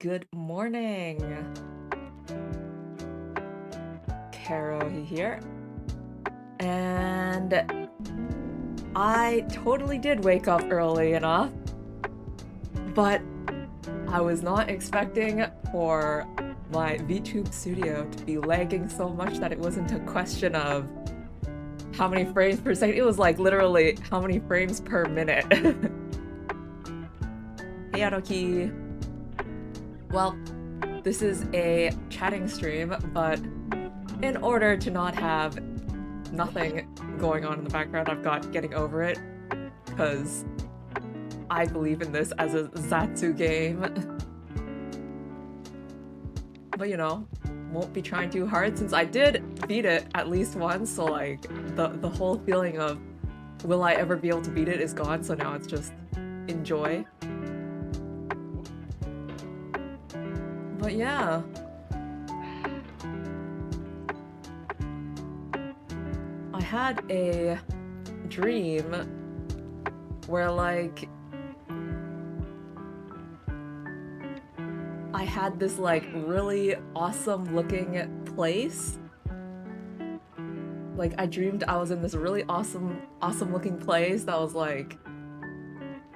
Good morning. Caro here. And I totally did wake up early enough, but I was not expecting for my VTube studio to be lagging so much that it wasn't a question of how many frames per second. It was like literally how many frames per minute. Hey Aroki. Well, this is a chatting stream, but in order to not have nothing going on in the background, I've got Getting Over It, because I believe in this as a Zatsu game. But you know, won't be trying too hard since I did beat it at least once, so like the whole feeling of will I ever be able to beat it is gone, so now it's just enjoy. But yeah. I had a dream where like I had this like really awesome looking place. Like I dreamed I was in this really awesome looking place that was like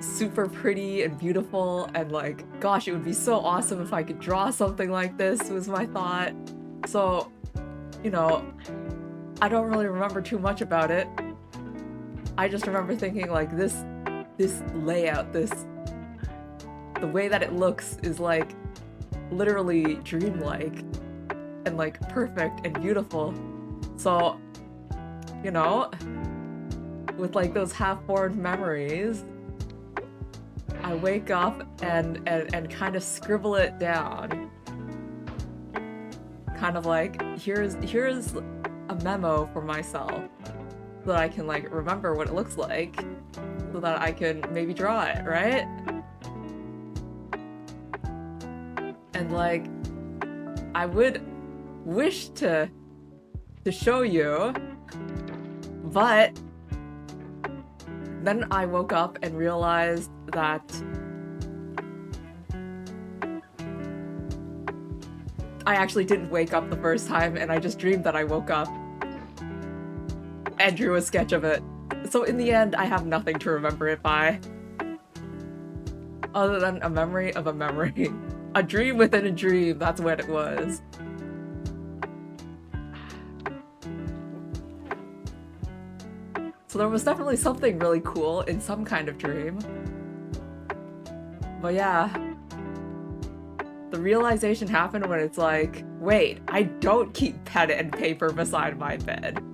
super pretty and beautiful, and like gosh, it would be so awesome if I could draw something like this, was my thought. So, you know, I don't really remember too much about it. I just remember thinking like this layout, the way that it looks is like literally dreamlike and like perfect and beautiful. So, you know, with like those half-formed memories, I wake up and kind of scribble it down. Kind of like, here's a memo for myself so that I can like remember what it looks like so that I can maybe draw it, right? And like, I would wish to show you, but then I woke up and realized that I actually didn't wake up the first time, and I just dreamed that I woke up and drew a sketch of it. So in the end, I have nothing to remember it by. Other than a memory of a memory. A dream within a dream, that's what it was. So there was definitely something really cool in some kind of dream. But yeah. The realization happened when it's like, wait, I don't keep pen and paper beside my bed.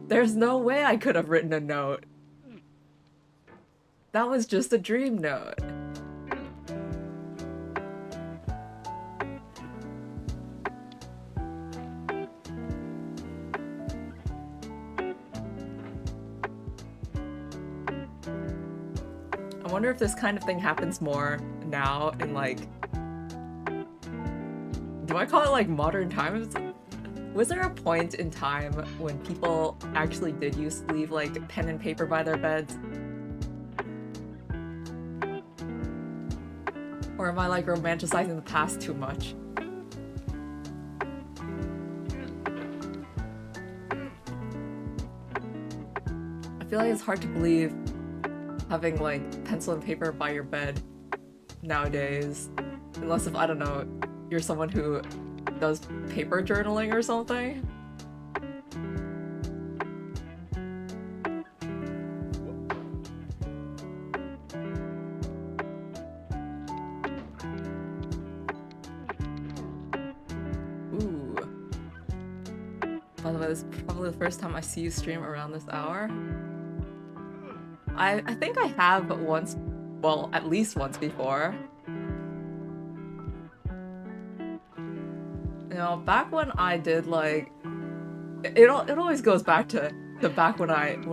There's no way I could have written a note. That was just a dream note. I wonder if this kind of thing happens more now in like, do I call it like modern times? Was there a point in time when people actually did used to leave like pen and paper by their beds? Or am I like romanticizing the past too much? I feel like it's hard to believe having like pencil and paper by your bed nowadays. Unless if, I don't know, you're someone who does paper journaling or something. Ooh. By the way, this is probably the first time I see you stream around this hour. I think I have once, well, at least once before. You know, back when I did like, it always goes back to back when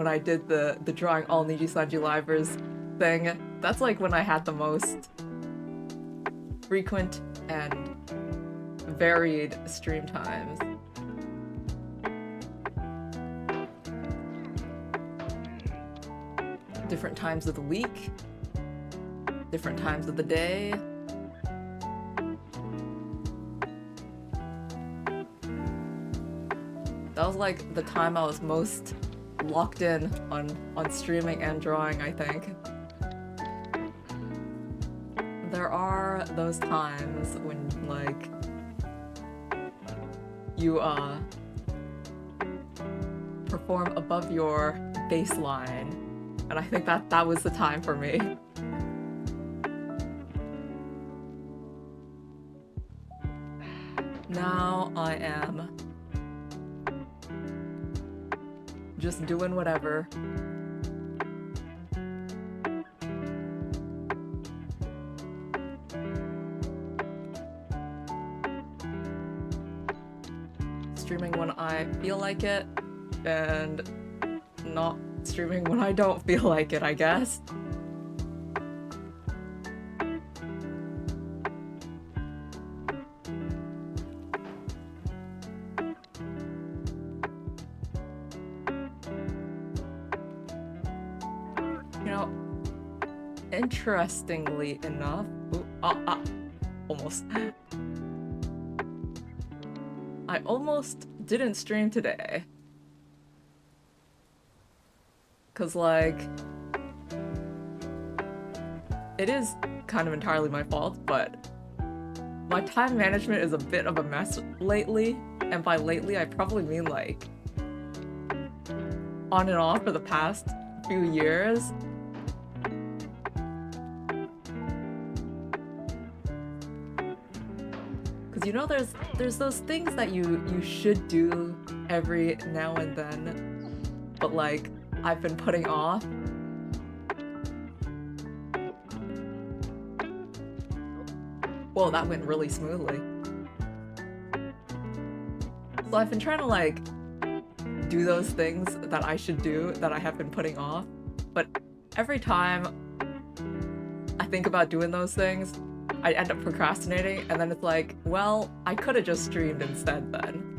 I did the drawing all Niji Sanji Livers thing. That's like when I had the most frequent and varied stream times. Different times of the week, different times of the day. was like the time I was most locked in on streaming and drawing, I think. There are those times when like you perform above your baseline, and I think that was the time for me. Now I am just doing whatever. Streaming when I feel like it, and not streaming when I don't feel like it, I guess. You know, interestingly enough, almost. I almost didn't stream today. Cause like, it is kind of entirely my fault, but my time management is a bit of a mess lately. And by lately, I probably mean like on and off for the past few years. Cause you know, there's those things that you should do every now and then, but like I've been putting off. Whoa, that went really smoothly. So I've been trying to like do those things that I should do that I have been putting off, but every time I think about doing those things, I end up procrastinating, and then it's like, well, I could have just streamed instead then.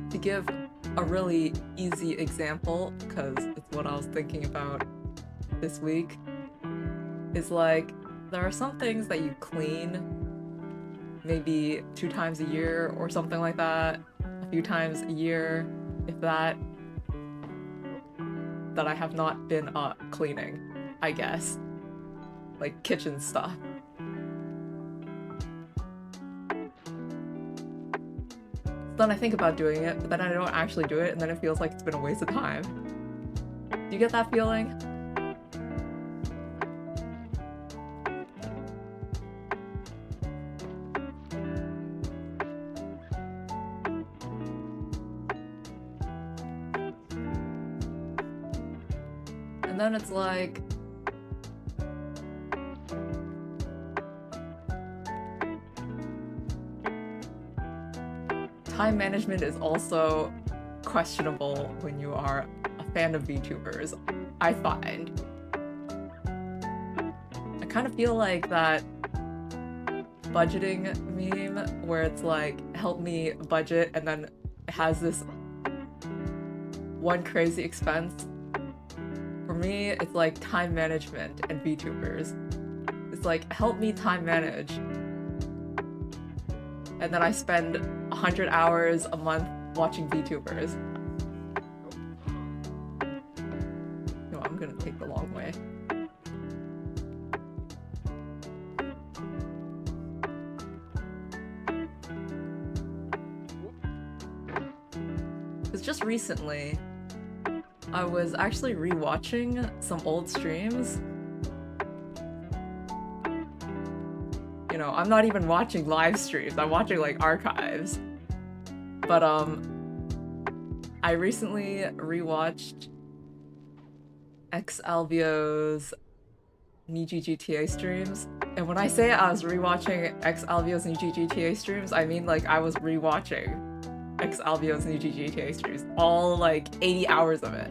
To give a really easy example, because it's what I was thinking about this week, is like, there are some things that you clean maybe 2 times a year or something like that, a few times a year, if that I have not been cleaning, I guess. Like kitchen stuff. Then I think about doing it, but then I don't actually do it, and then it feels like it's been a waste of time. Do you get that feeling? And then it's like, time management is also questionable when you are a fan of VTubers, I find. I kind of feel like that budgeting meme where it's like, help me budget, and then it has this one crazy expense. For me, it's like time management and VTubers. It's like, help me time manage. And then I spend 100 hours a month watching VTubers. No, I'm gonna take the long way. Because just recently, I was actually rewatching some old streams. You know, I'm not even watching live streams, I'm watching like archives. But I recently rewatched Xalvio's Niji GTA streams. And when I say I was rewatching Xalvio's Niji GTA streams, I mean like I was rewatching Xalvio's Niji GTA streams. All like 80 hours of it.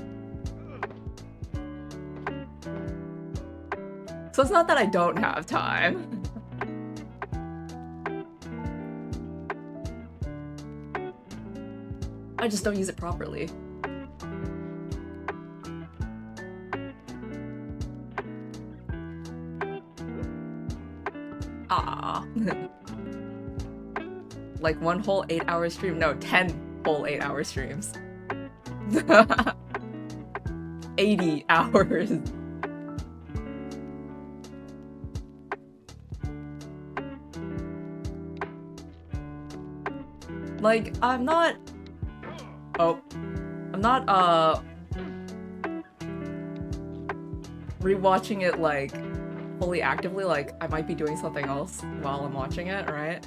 So it's not that I don't have time. I just don't use it properly. Nah. Like one whole 8-hour stream? No, 10 whole 8-hour streams. 80 hours. Like, I'm not rewatching it like fully actively, like I might be doing something else while I'm watching it, right?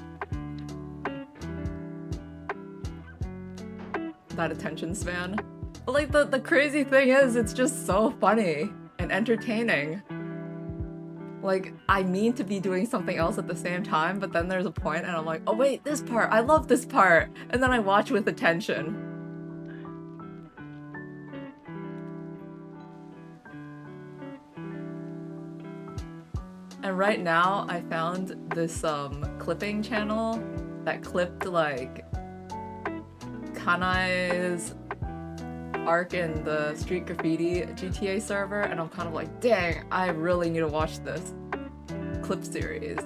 That attention span. But like the crazy thing is it's just so funny and entertaining. Like, I mean to be doing something else at the same time, but then there's a point and I'm like, oh wait, this part, I love this part! And then I watch with attention. And right now, I found this clipping channel that clipped like Kanai's arc in the Street Graffiti GTA server, and I'm kind of like, dang, I really need to watch this clip series.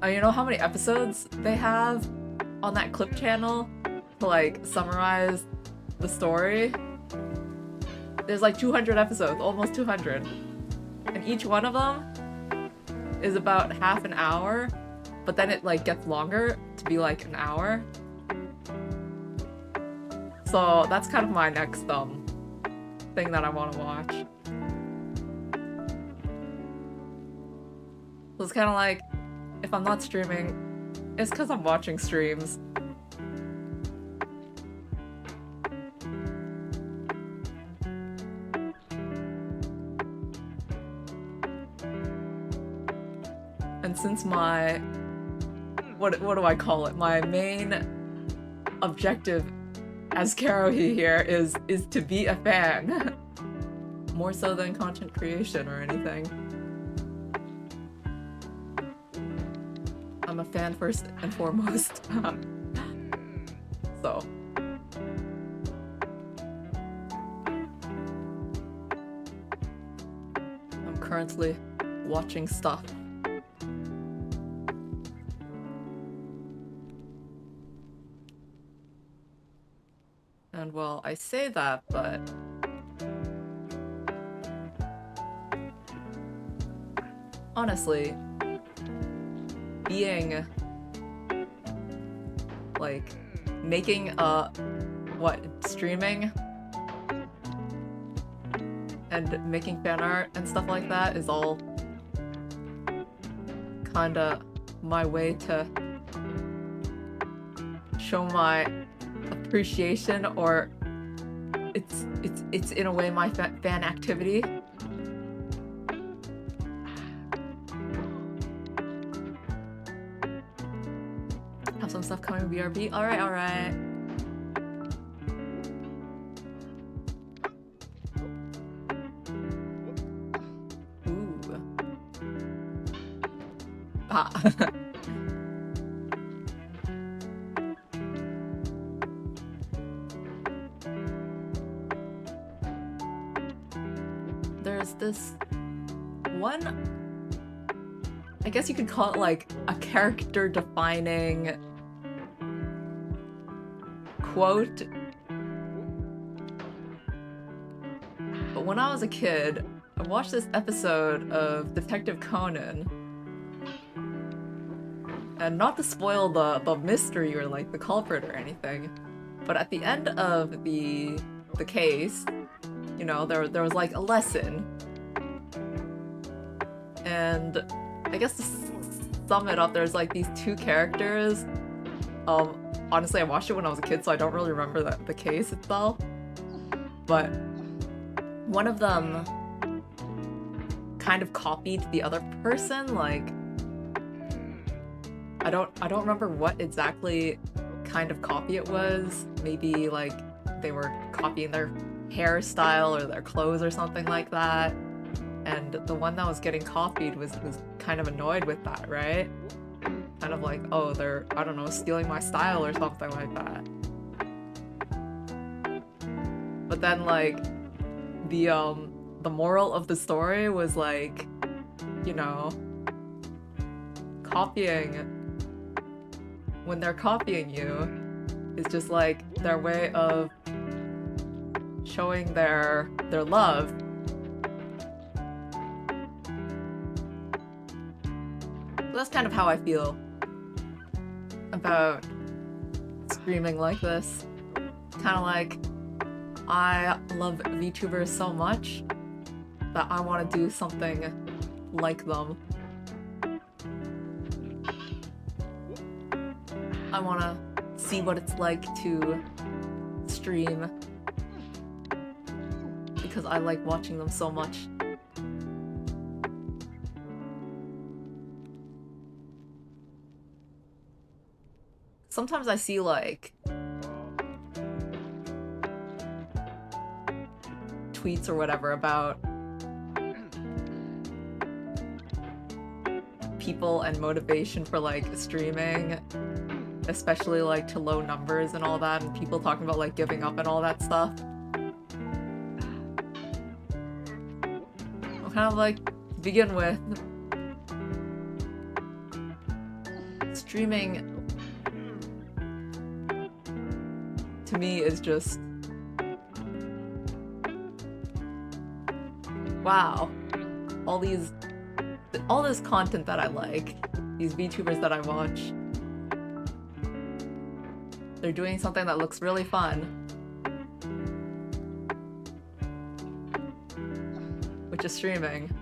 You know how many episodes they have on that clip channel to like summarize the story? There's like 200 episodes, almost 200. And each one of them is about half an hour, but then it like gets longer to be like an hour. So that's kind of my next thing that I want to watch. So it's kind of like, if I'm not streaming, it's because I'm watching streams. And since my, what do I call it? My main objective as Karohi here is to be a fan. More so than content creation or anything. I'm a fan first and foremost. So. I'm currently watching stuff. And well, I say that, but honestly, being like making streaming and making fan art and stuff like that is all kinda my way to show my appreciation, or it's in a way my fan activity. Have some stuff coming BRB. Alright, alright. Ooh. Ah. There's this one, I guess you could call it like a character defining quote. But when I was a kid, I watched this episode of Detective Conan. And not to spoil the mystery or like the culprit or anything, but at the end of the case, you know, there was like a lesson. And I guess to sum it up, there's like these two characters. Honestly, I watched it when I was a kid, so I don't really remember the case itself. But one of them kind of copied the other person, like I don't remember what exactly kind of copy it was. Maybe like they were copying their hairstyle or their clothes or something like that. And the one that was getting copied was kind of annoyed with that, right? Kind of like, oh, they're, I don't know, stealing my style or something like that. But then like the moral of the story was like, you know, when they're copying you, it's just like their way of showing their love. So that's kind of how I feel about streaming like this. Kind of like, I love VTubers so much that I want to do something like them. I want to see what it's like to stream because I like watching them so much. Sometimes I see like tweets or whatever about people and motivation for like streaming, especially like to low numbers and all that, and people talking about like giving up and all that stuff. I'm kind of like, to begin with, streaming to me is just, wow, all this content that I like, these VTubers that I watch, they're doing something that looks really fun, which is streaming.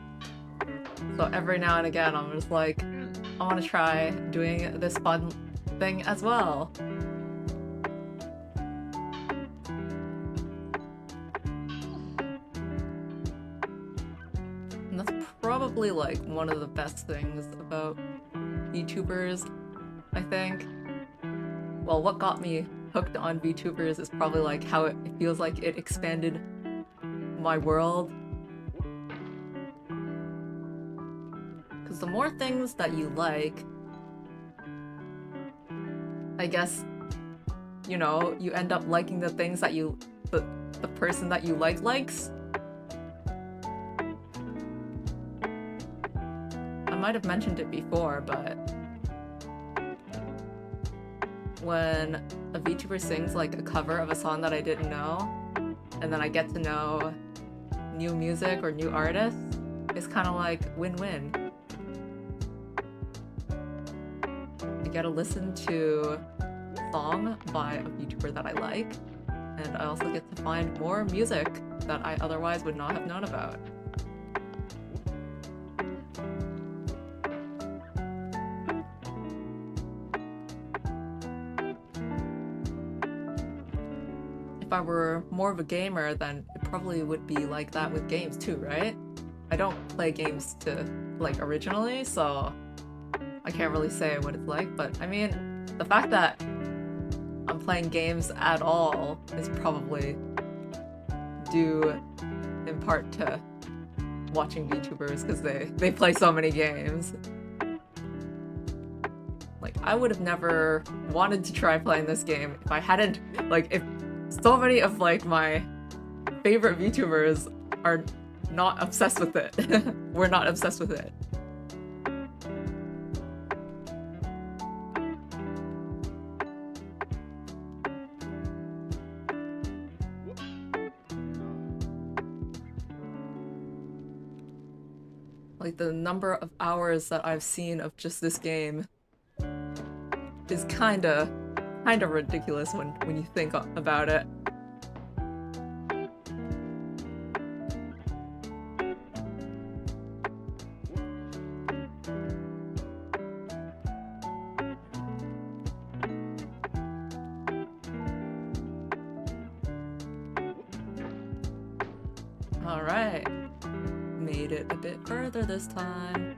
So every now and again, I'm just like, I want to try doing this fun thing as well. And that's probably like one of the best things about VTubers, I think. Well, what got me hooked on VTubers is probably like how it feels like it expanded my world. Because the more things that you like, I guess, you know, you end up liking the things that the person that you likes. I might have mentioned it before, but when a VTuber sings like a cover of a song that I didn't know, and then I get to know new music or new artists, it's kind of like win-win. I get to listen to a song by a VTuber that I like, and I also get to find more music that I otherwise would not have known about. If I were more of a gamer, then it probably would be like that with games too, right? I don't play games to like originally, so I can't really say what it's like, but I mean, the fact that I'm playing games at all is probably due in part to watching VTubers, because they play so many games. Like, I would have never wanted to try playing this game if I hadn't, like, if so many of like my favorite VTubers are not obsessed with it. We're not obsessed with it. Like, the number of hours that I've seen of just this game is kinda ridiculous when you think about it. Alright, made it a bit further this time.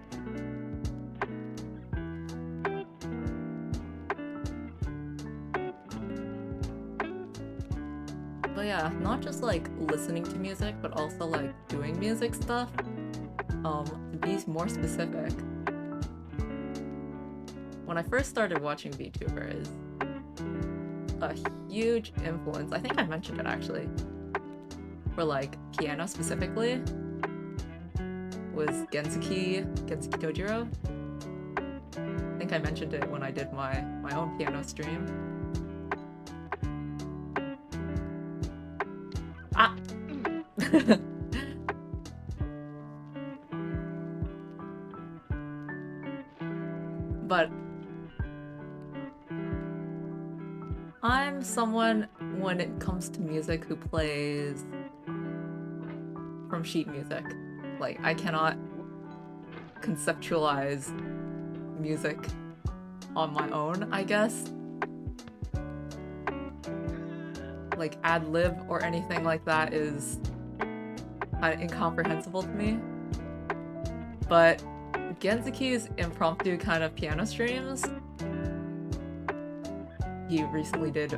But yeah, not just like listening to music, but also like doing music stuff. To be more specific, when I first started watching VTubers, a huge influence, I think I mentioned it actually, for like piano specifically, was Gensuki Tojiro. I think I mentioned it when I did my own piano stream. Ah! But I'm someone, when it comes to music, who plays from sheet music. Like, I cannot conceptualize music on my own, I guess. Like, ad-lib or anything like that is kind of incomprehensible to me. But Genzuki's impromptu kind of piano streams, he recently did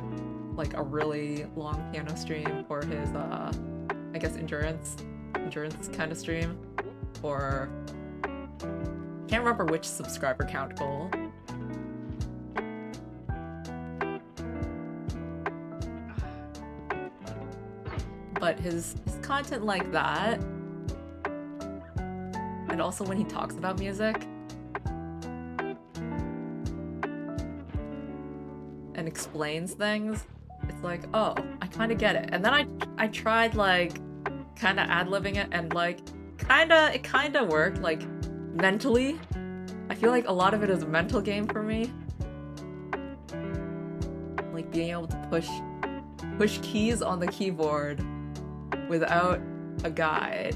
like a really long piano stream for his I guess endurance kind of stream, or can't remember which subscriber count goal. But his content like that, and also when he talks about music and explains things, it's like, oh, I kind of get it. And then I tried like kind of ad-libbing it, and like it kind of worked, like mentally. I feel like a lot of it is a mental game for me, like being able to push keys on the keyboard without a guide,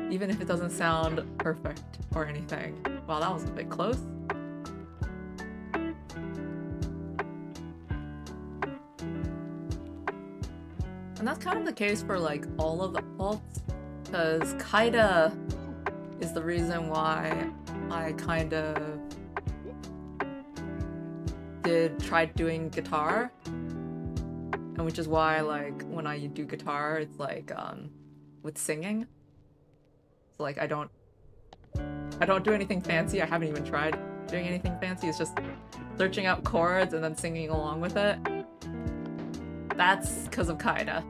even if it doesn't sound perfect or anything. Wow, that was a bit close. And that's kind of the case for like all of the faults, because Kaida is the reason why I kind of tried doing guitar, and which is why like when I do guitar, it's like with singing. So like I don't do anything fancy. I haven't even tried doing anything fancy. It's just searching out chords and then singing along with it. That's because of Kaida.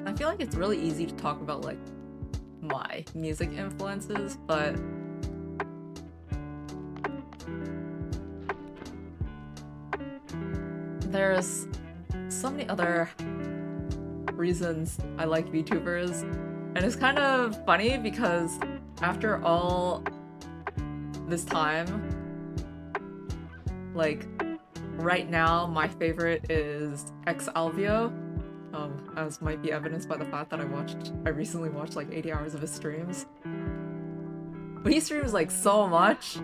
I feel like it's really easy to talk about like my music influences, but there's so many other reasons I like VTubers, and it's kind of funny because after all this time, like right now my favorite is Alvio. As might be evidenced by the fact that I recently watched like 80 hours of his streams. But he streams like so much.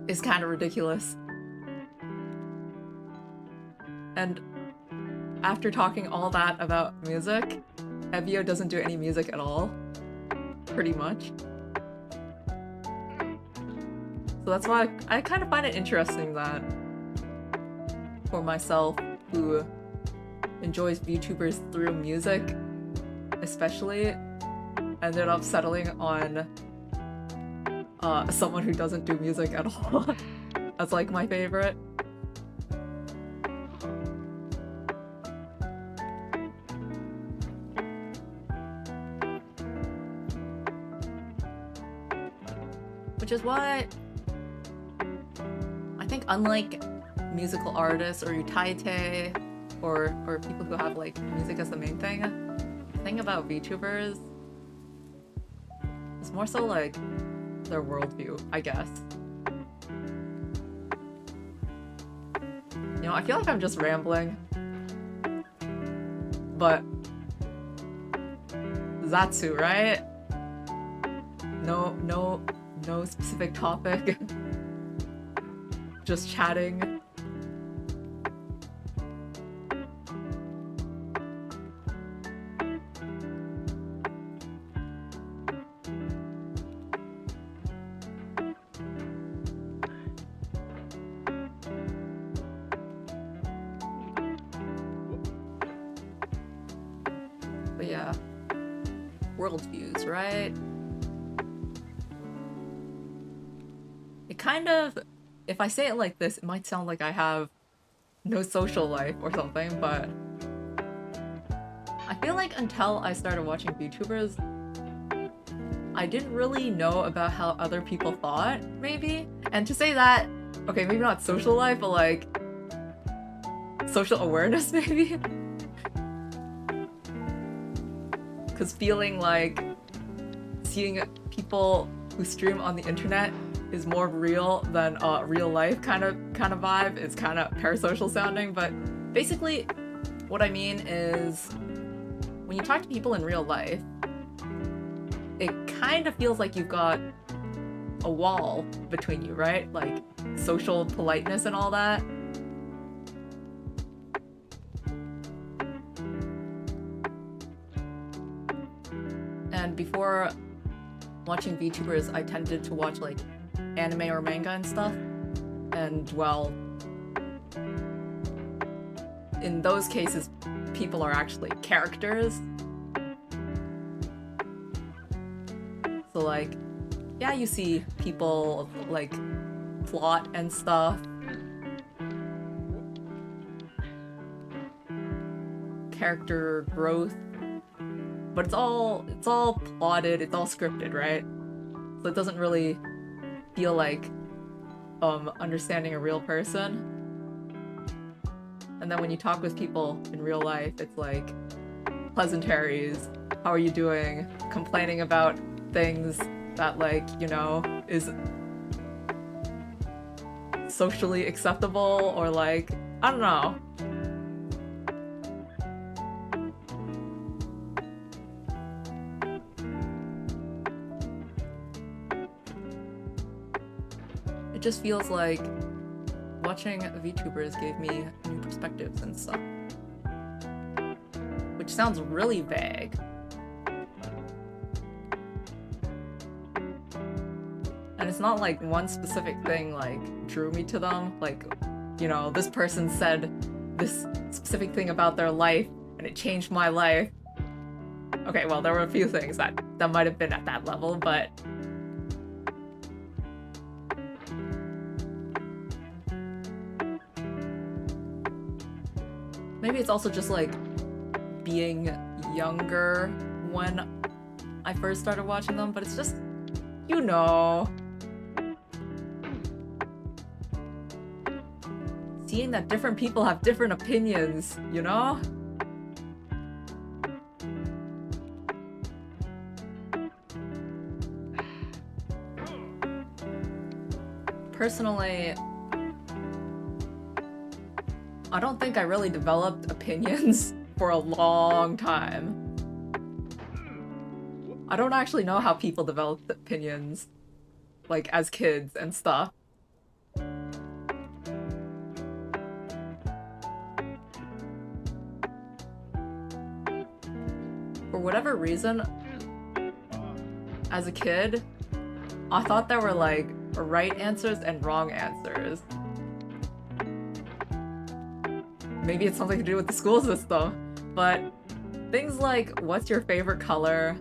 It's kind of ridiculous. And after talking all that about music, Evio doesn't do any music at all. Pretty much. So that's why I kind of find it interesting that for myself, who enjoys VTubers through music, especially, ended up settling on someone who doesn't do music at all as like my favorite. Which is why I think, unlike musical artists or Utaite or people who have like music as the main thing, the thing about VTubers is more so like their worldview, I guess. You know, I feel like I'm just rambling, but Zatsu, right? No specific topic. Just chatting. yeah. Worldviews, right? It kind of, if I say it like this, it might sound like I have no social life or something, but I feel like until I started watching VTubers, I didn't really know about how other people thought, maybe? And to say that, okay, maybe not social life, but like social awareness, maybe? Because feeling like seeing people who stream on the internet is more real than real life kind of vibe. It's kind of parasocial sounding, but basically what I mean is when you talk to people in real life, it kind of feels like you've got a wall between you, right? Like social politeness and all that. And before watching VTubers, I tended to watch like anime or manga and stuff. And well, in those cases, people are actually characters. So like, yeah, you see people like plot and stuff. Character growth. But it's all plotted, it's all scripted, right? So it doesn't really feel like understanding a real person. And then when you talk with people in real life, it's like pleasantries, how are you doing? Complaining about things that, like, you know, is socially acceptable, or like, I don't know. It just feels like watching VTubers gave me new perspectives and stuff. Which sounds really vague. And it's not like one specific thing like drew me to them. Like, you know, this person said this specific thing about their life and it changed my life. Okay, well, there were a few things that might have been at that level, but maybe it's also just like being younger when I first started watching them, but it's just, you know, seeing that different people have different opinions, you know? Personally, I don't think I really developed opinions for a long time. I don't actually know how people develop opinions, like, as kids and stuff. For whatever reason, as a kid, I thought there were, like, right answers and wrong answers. Maybe it's something to do with the school system, but things like, what's your favorite color?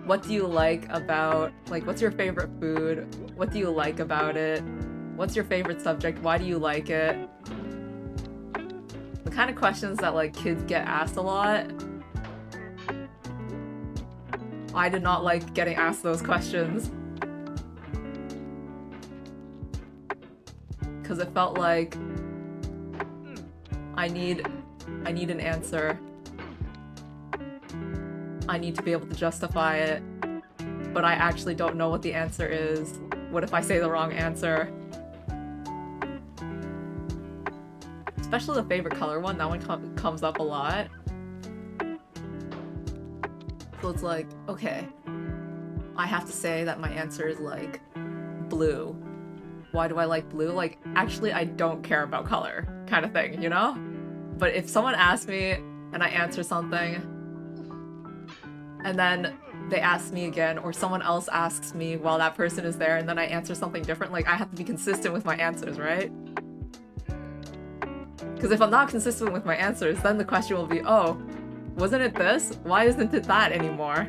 What do you like about, like, what's your favorite food? What do you like about it? What's your favorite subject? Why do you like it? The kind of questions that, like, kids get asked a lot. I did not like getting asked those questions. Because it felt like I need an answer. I need to be able to justify it, but I actually don't know what the answer is. What if I say the wrong answer? Especially the favorite color one, that one comes up a lot. So it's like, okay, I have to say that my answer is like blue. Why do I like blue? Like, actually, I don't care about color, kind of thing, you know? But if someone asks me and I answer something, and then they ask me again, or someone else asks me while that person is there, and then I answer something different, like, I have to be consistent with my answers, right? Because if I'm not consistent with my answers, then the question will be, oh, wasn't it this? Why isn't it that anymore?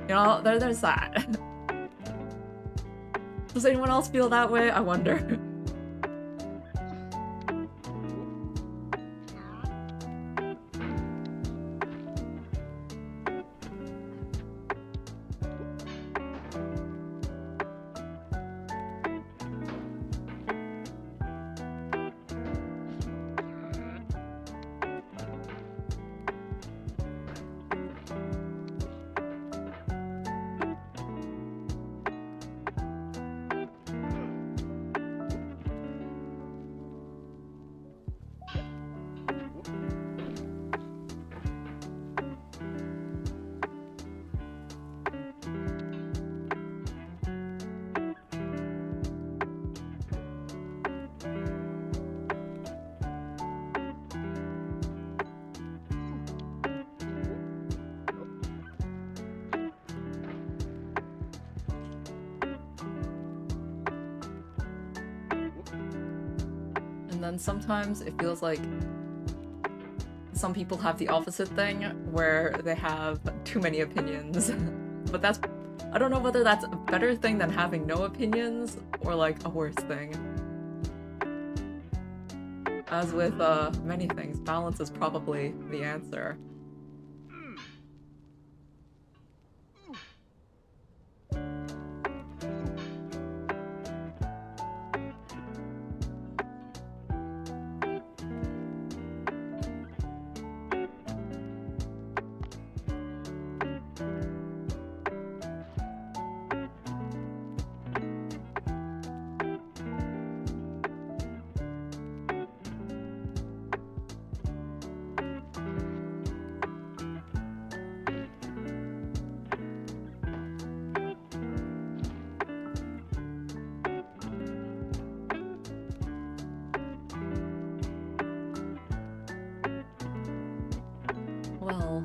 You know, there's that. Does anyone else feel that way? I wonder. And then sometimes it feels like some people have the opposite thing, where they have too many opinions. But that's... I don't know whether that's a better thing than having no opinions, or like a worse thing. As with many things, balance is probably the answer. Well,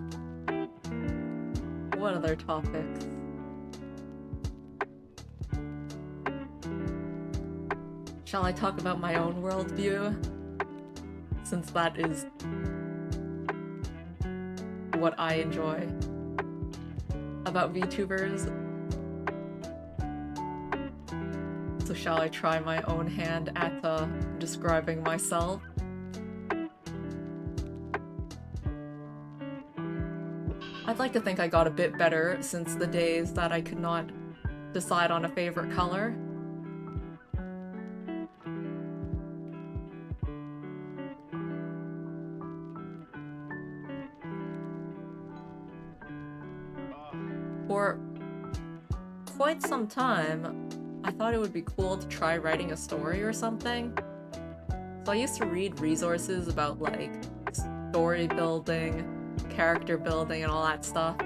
what other topics? Shall I talk about my own worldview? Since that is what I enjoy about VTubers. So shall I try my own hand at describing myself? I'd like to think I got a bit better since the days that I could not decide on a favorite color. For quite some time, I thought it would be cool to try writing a story or something. So I used to read resources about like story building, character building, and all that stuff.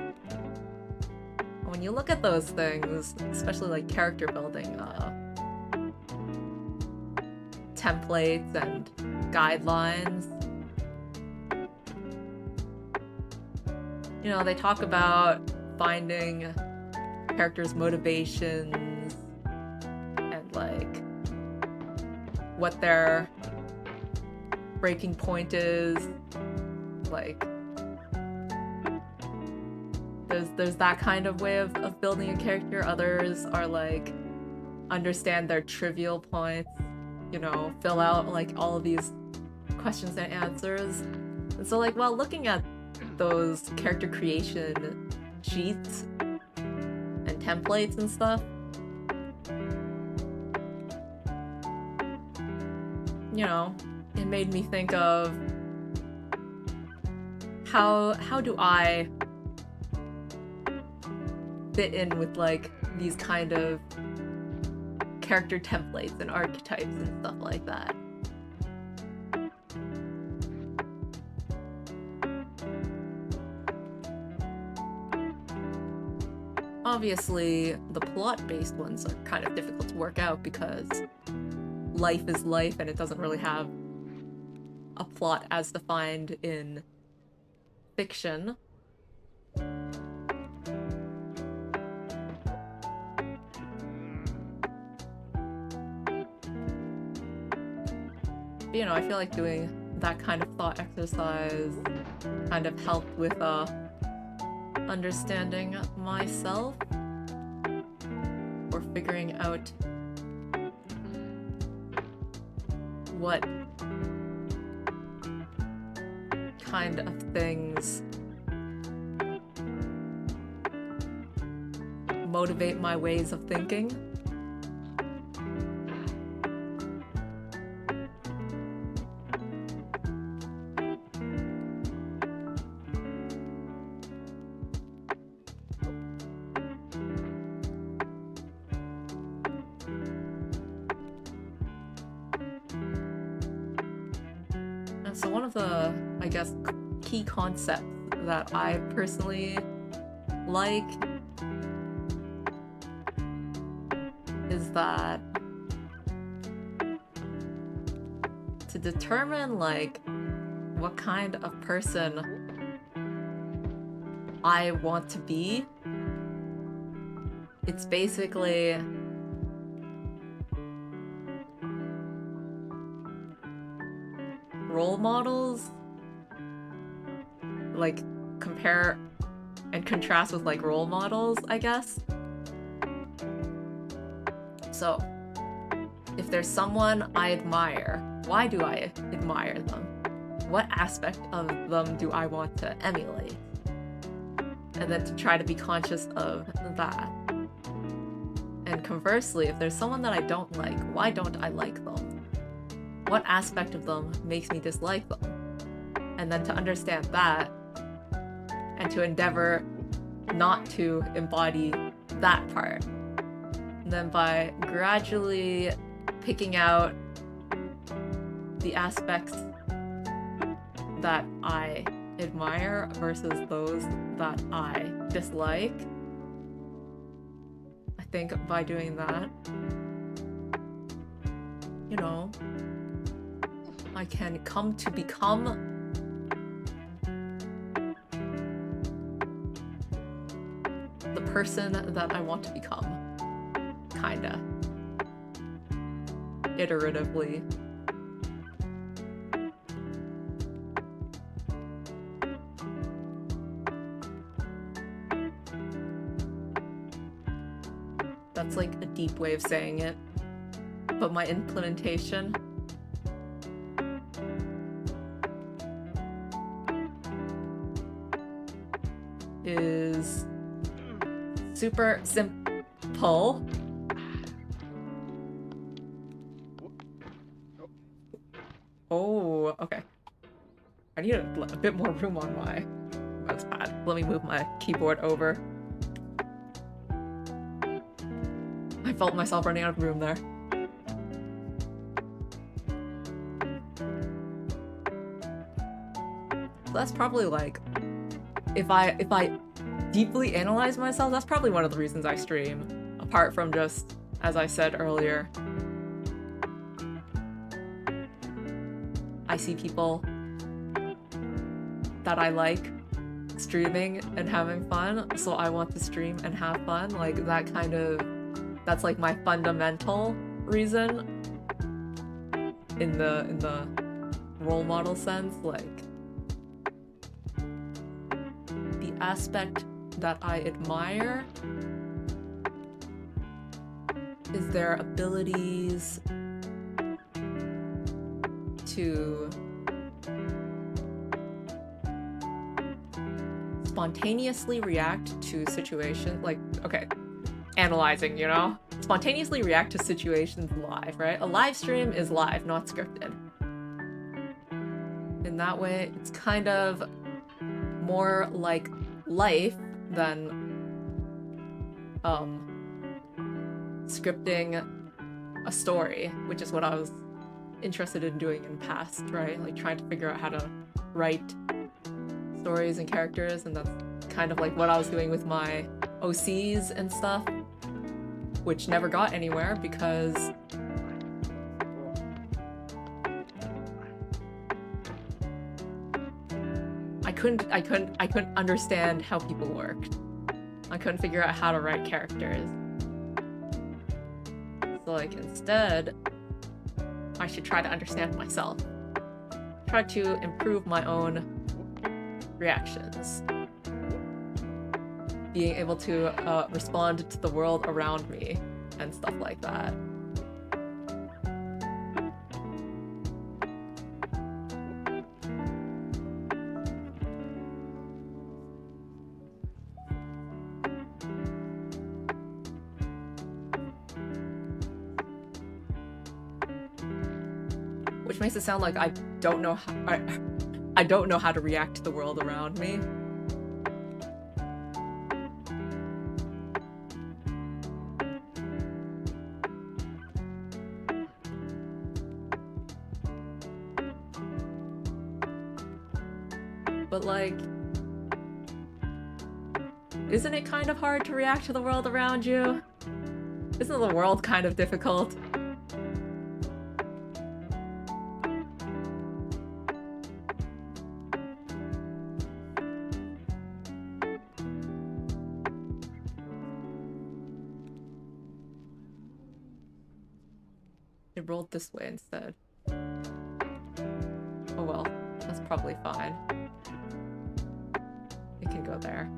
When you look at those things, especially like character building, templates and guidelines, you know, they talk about finding characters' motivations and like what their breaking point is. Like there's that kind of way of building a character. Others are like understand their trivial points, you know, fill out like all of these questions and answers. And so like while looking at those character creation sheets and templates and stuff, you know, it made me think of how do I fit in with like these kind of character templates and archetypes and stuff like that. Obviously, the plot-based ones are kind of difficult to work out because life is life and it doesn't really have a plot as defined in fiction. But, you know, I feel like doing that kind of thought exercise kind of helped with understanding myself, or figuring out what kind of things motivate my ways of thinking. And so one of the, I guess, key concepts that I personally like is that to determine like what kind of person I want to be, it's basically role models, like compare and contrast with like role models, I guess. So if there's someone I admire, why do I admire them? What aspect of them do I want to emulate? And then to try to be conscious of that. And conversely, if there's someone that I don't like, why don't I like them? What aspect of them makes me dislike them? And then to understand that, and to endeavor not to embody that part. And then by gradually picking out the aspects that I admire versus those that I dislike, I think by doing that, you know, I can come to become the person that I want to become, kinda. Iteratively. That's like a deep way of saying it, but my implementation is super simple. Oh, okay. I need a bit more room on my mousepad. Let me move my keyboard over. I felt myself running out of room there. So that's probably like, if I deeply analyze myself, that's probably one of the reasons I stream. Apart from just, as I said earlier, I see people that I like streaming and having fun, so I want to stream and have fun. Like that kind of, that's like my fundamental reason in the role model sense. Like the aspect that I admire is their abilities to spontaneously react to situations, like, okay, analyzing, you know? Spontaneously react to situations live, right? A live stream is live, not scripted. In that way, it's kind of more like life than scripting a story, which is what I was interested in doing in past, right? Like trying to figure out how to write stories and characters, and that's kind of like what I was doing with my OCs and stuff, which never got anywhere because I couldn't understand how people worked. I couldn't figure out how to write characters. So like instead, I should try to understand myself. try to improve my own reactions. Being able to respond to the world around me and stuff like that. Which makes it sound like I don't know how I don't know how to react to the world around me. But like, isn't it kind of hard to react to the world around you? Isn't the world kind of difficult? It rolled this way instead. Oh well, that's probably fine. It can go there.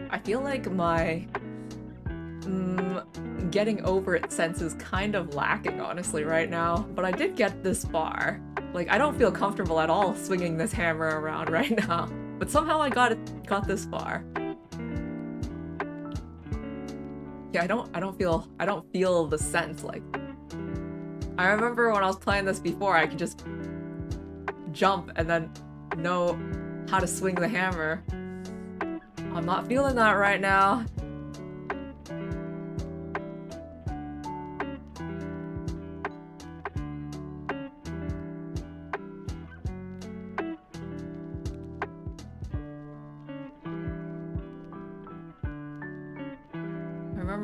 I feel like my getting over it sense is kind of lacking, honestly, right now. But I did get this far. Like, I don't feel comfortable at all swinging this hammer around right now. But somehow I got this far. Yeah, I don't feel the sense. Like, I remember when I was playing this before, I could just jump and then know how to swing the hammer. I'm not feeling that right now.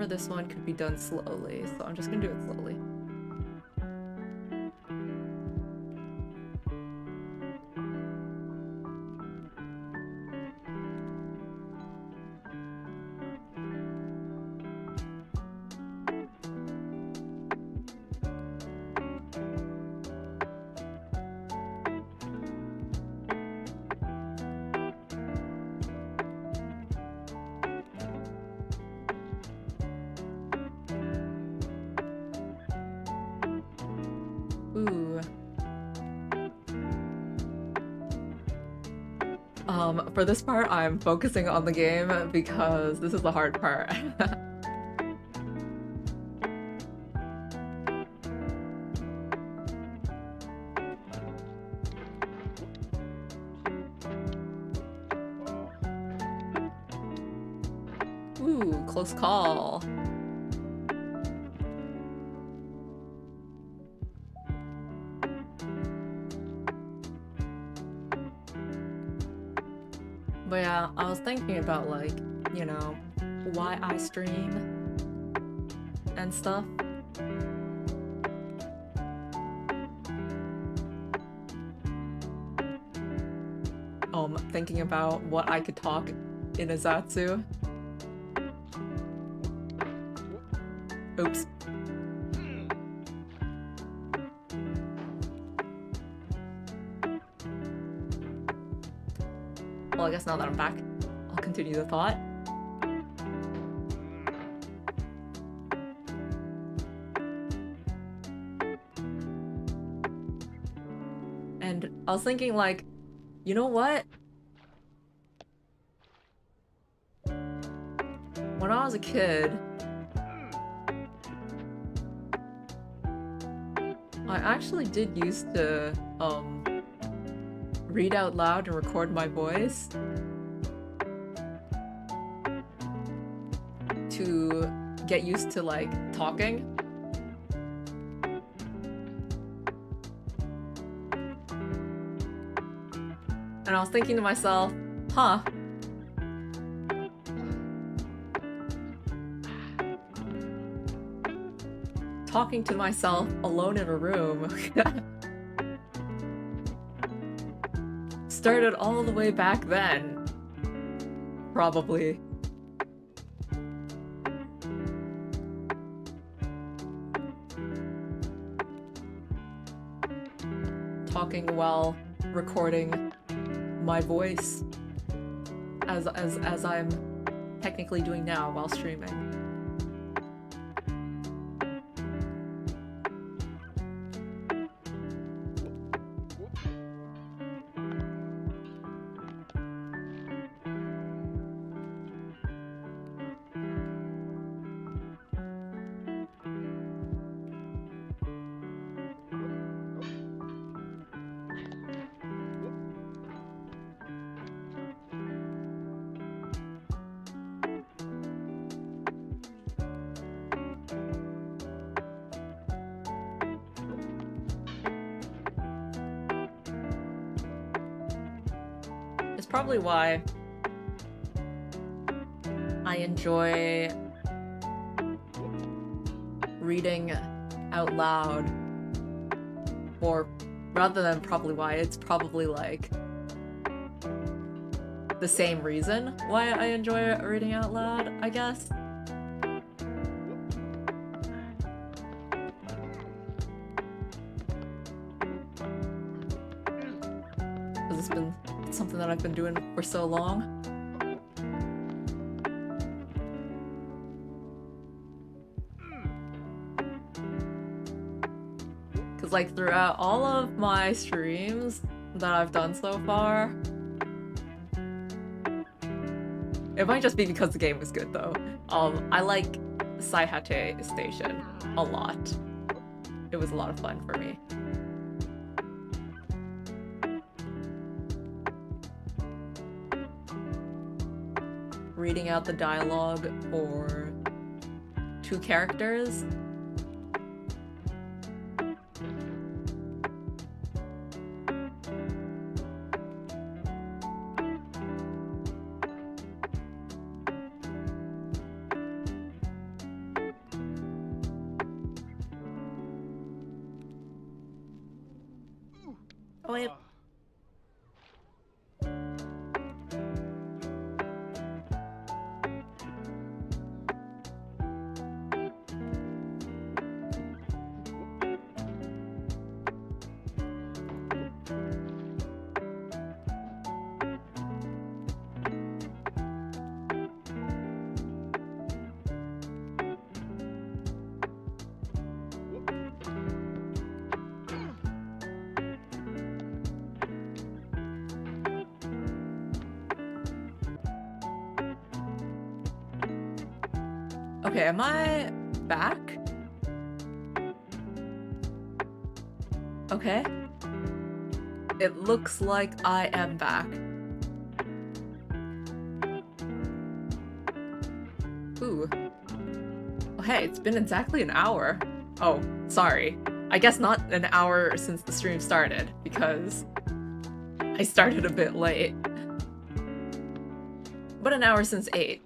This one could be done slowly, so I'm just gonna do it slowly. For this part, I'm focusing on the game because this is the hard part. Ooh, close call. But yeah, I was thinking about, like, you know, why I stream and stuff. Thinking about what I could talk in Azatsu. Oops. Well, I guess now that I'm back, I'll continue the thought. And I was thinking, like, you know what? When I was a kid, I actually did used to, read out loud and record my voice to get used to, like, talking. And I was thinking to myself, huh. talking to myself alone in a room. Started all the way back then. Probably. Talking while recording my voice as I'm technically doing now while streaming. Probably why I enjoy reading out loud, or rather than probably why, it's probably like the same reason why I enjoy reading out loud, I guess. Because it's been something that I've been doing for so long. Because like throughout all of my streams that I've done so far, it might just be because the game was good though. I like Saihate Station a lot. It was a lot of fun for me. Reading out the dialogue for 2 characters. Oh, wait. Okay, am I back? Okay. It looks like I am back. Ooh. Oh, hey, it's been exactly an hour. Oh, sorry. I guess not an hour since the stream started, because I started a bit late. But an hour since 8.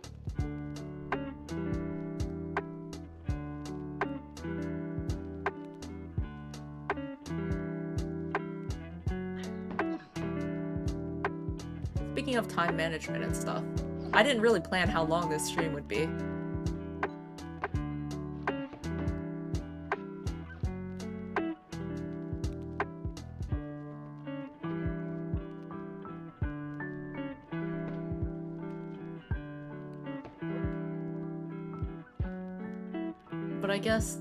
Speaking of time management and stuff, I didn't really plan how long this stream would be. But I guess,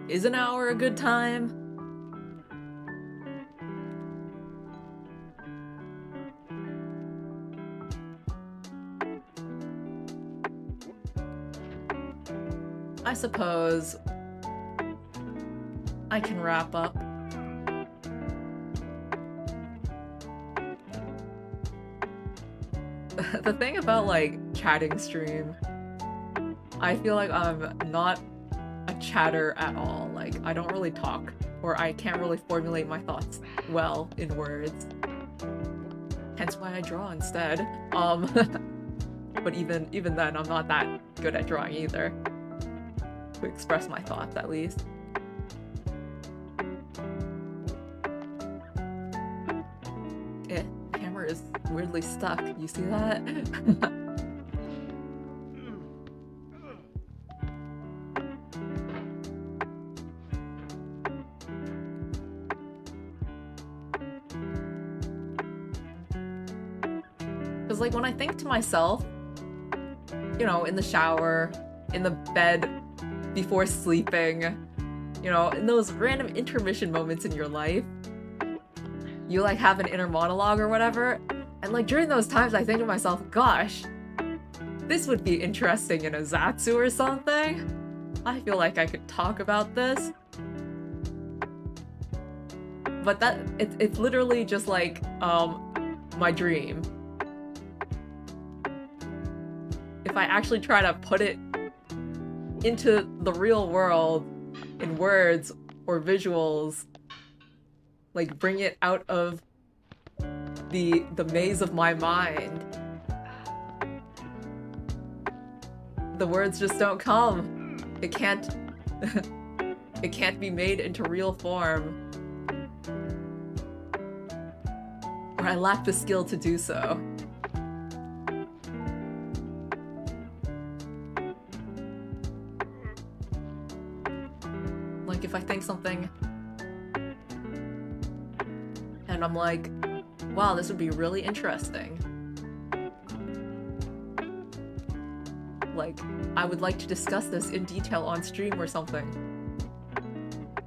is an hour a good time? I suppose I can wrap up. The thing about like chatting stream, I feel like I'm not a chatter at all. Like I don't really talk, or I can't really formulate my thoughts well in words. Hence why I draw instead. But even then I'm not that good at drawing either. to express my thoughts, at least. The hammer is weirdly stuck. You see that? Because, like, when I think to myself, you know, in the shower, in the bed, before sleeping, you know, in those random intermission moments in your life, you, like, have an inner monologue or whatever, and, like, during those times I think to myself, gosh, this would be interesting in a Zatsu or something. I feel like I could talk about this. But it's literally just, like, my dream. If I actually try to put it into the real world in words or visuals, like bring it out of the maze of my mind, the words just don't come. It can't it can't be made into real form. Or I lack the skill to do so. Like, if I think something and I'm like, wow, this would be really interesting. Like, I would like to discuss this in detail on stream or something.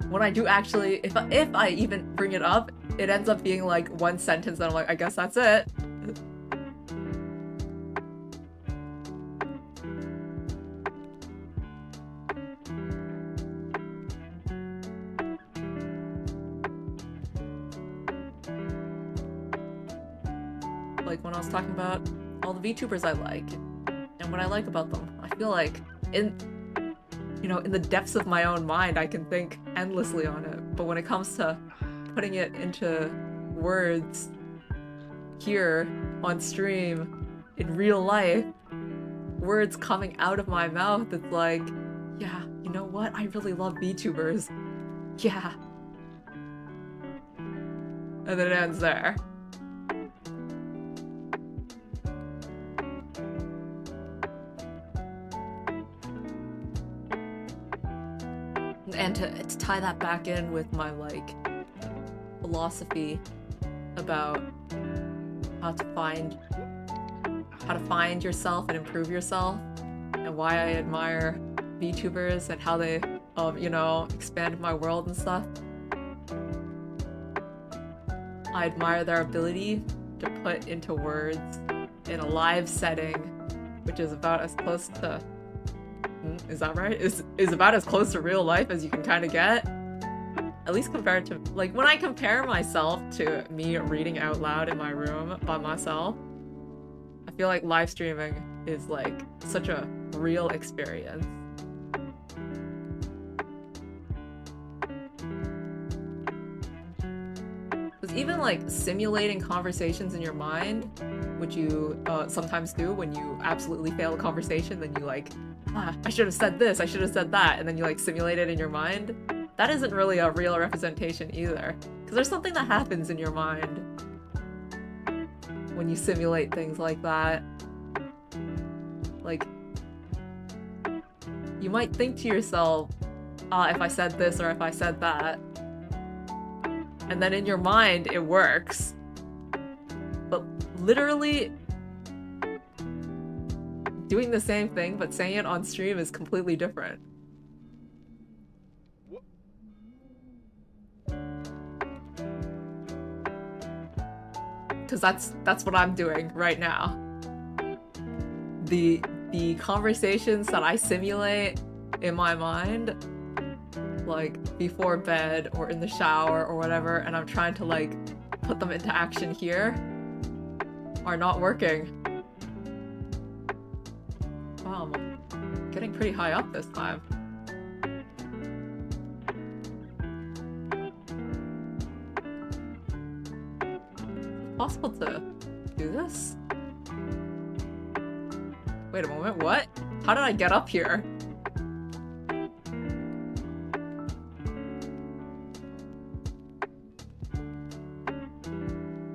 When I do actually, if I even bring it up, it ends up being like one sentence and I'm like, I guess that's it. Like when I was talking about all the VTubers I like and what I like about them, I feel like in the depths of my own mind I can think endlessly on it, but when it comes to putting it into words here on stream in real life, words coming out of my mouth, it's like, yeah, you know what, I really love VTubers, yeah, and then it ends there. And to tie that back in with my, like, philosophy about how to find yourself and improve yourself, and why I admire VTubers and how they, expanded my world and stuff. I admire their ability to put into words in a live setting, which is about as close to... Is that right? Is about as close to real life as you can kind of get. At least compared to, like, when I compare myself to me reading out loud in my room by myself, I feel like live streaming is, like, such a real experience. Because even, like, simulating conversations in your mind, which you sometimes do when you absolutely fail a conversation, then you, like, I should have said this, I should have said that, and then you, like, simulate it in your mind. That isn't really a real representation either. Because there's something that happens in your mind when you simulate things like that. Like, you might think to yourself, if I said this or if I said that. And then in your mind, it works. But literally... doing the same thing, but saying it on stream is completely different. Because that's what I'm doing right now. The conversations that I simulate in my mind, like before bed or in the shower or whatever, and I'm trying to, like, put them into action here, are not working. Wow, I'm getting pretty high up this time. Is it possible to do this? Wait a moment, what? How did I get up here?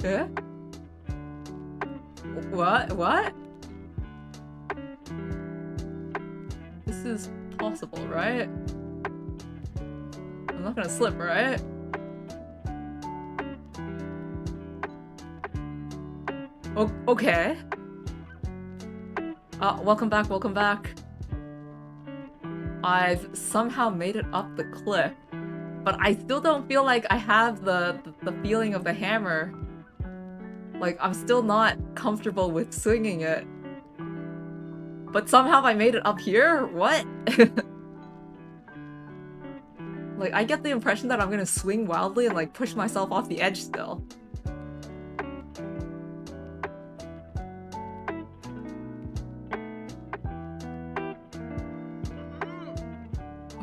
Yeah? What? What? This is possible, right? I'm not gonna slip, right? Oh, okay. Welcome back, welcome back. I've somehow made it up the cliff, but I still don't feel like I have the feeling of the hammer. Like, I'm still not comfortable with swinging it. But somehow I made it up here? What? Like, I get the impression that I'm gonna swing wildly and, like, push myself off the edge still.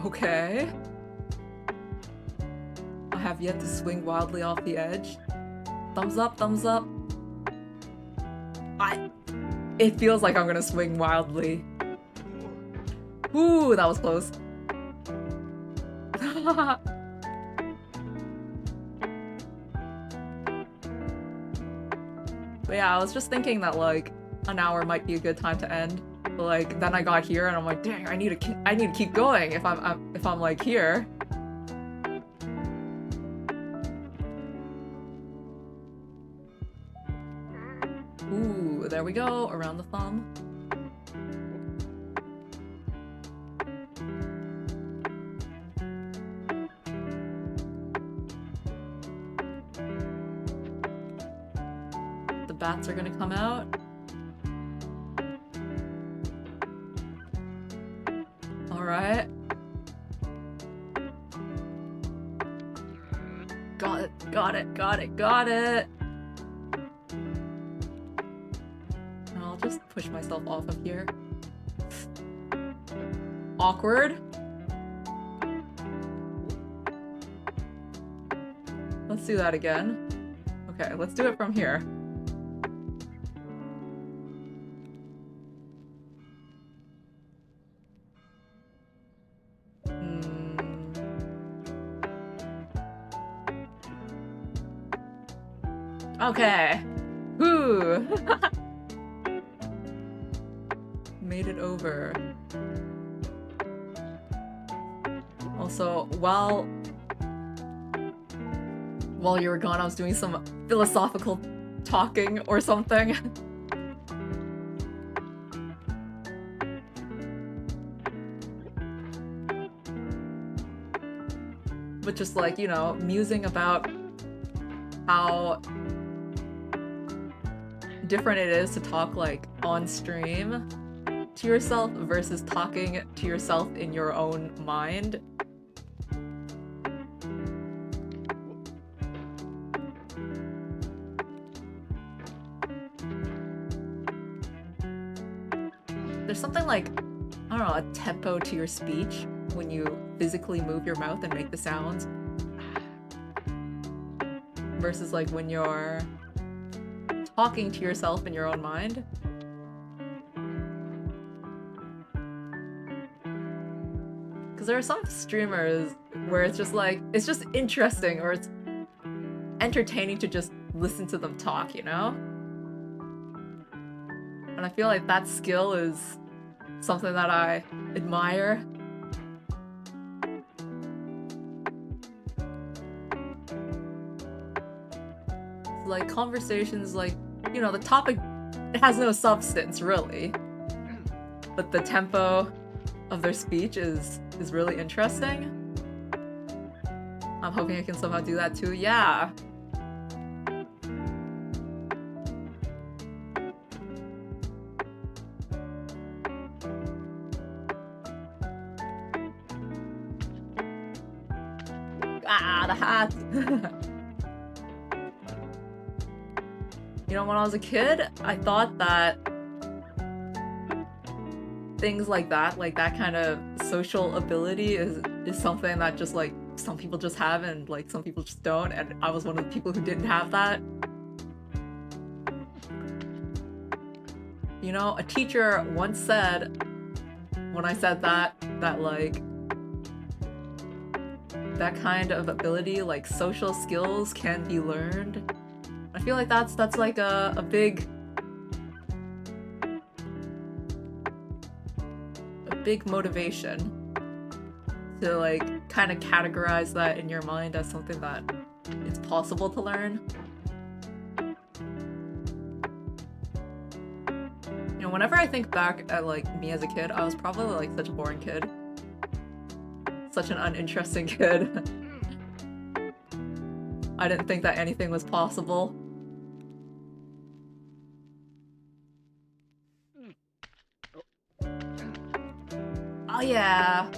Okay. I have yet to swing wildly off the edge. Thumbs up, thumbs up. It feels like I'm gonna swing wildly. Ooh, that was close. But yeah, I was just thinking that like an hour might be a good time to end. But like then I got here and I'm like, dang, I need to keep going if I'm like here. Ooh, there we go, around the thumb. The bats are gonna come out. Alright. Got it, got it, got it, got it! I'll just push myself off of here. Awkward. Let's do that again. Okay, let's do it from here. Okay. Whoo! Made it over. Also, while you were gone, I was doing some philosophical talking or something. But just like, you know, musing about how different it is to talk like on stream to yourself versus talking to yourself in your own mind. There's something like, I don't know, a tempo to your speech when you physically move your mouth and make the sounds versus like when you're talking to yourself in your own mind. Because there are some streamers where it's just like, it's just interesting or it's entertaining to just listen to them talk, you know? And I feel like that skill is something that I admire. Like conversations, like, you know, the topic, it has no substance really, but the tempo of their speech is really interesting. I'm hoping I can somehow do that too. Yeah. Ah, the hat. You know, when I was a kid, I thought that things like that kind of social ability is something that just like some people just have and like some people just don't, and I was one of the people who didn't have that. You know, a teacher once said, when I said that like that kind of ability, like social skills, can be learned. I feel like that's like a big motivation to like kind of categorize that in your mind as something that it's possible to learn. You know, whenever I think back at like me as a kid, I was probably like such a boring kid. Such an uninteresting kid. I didn't think that anything was possible. Oh yeah.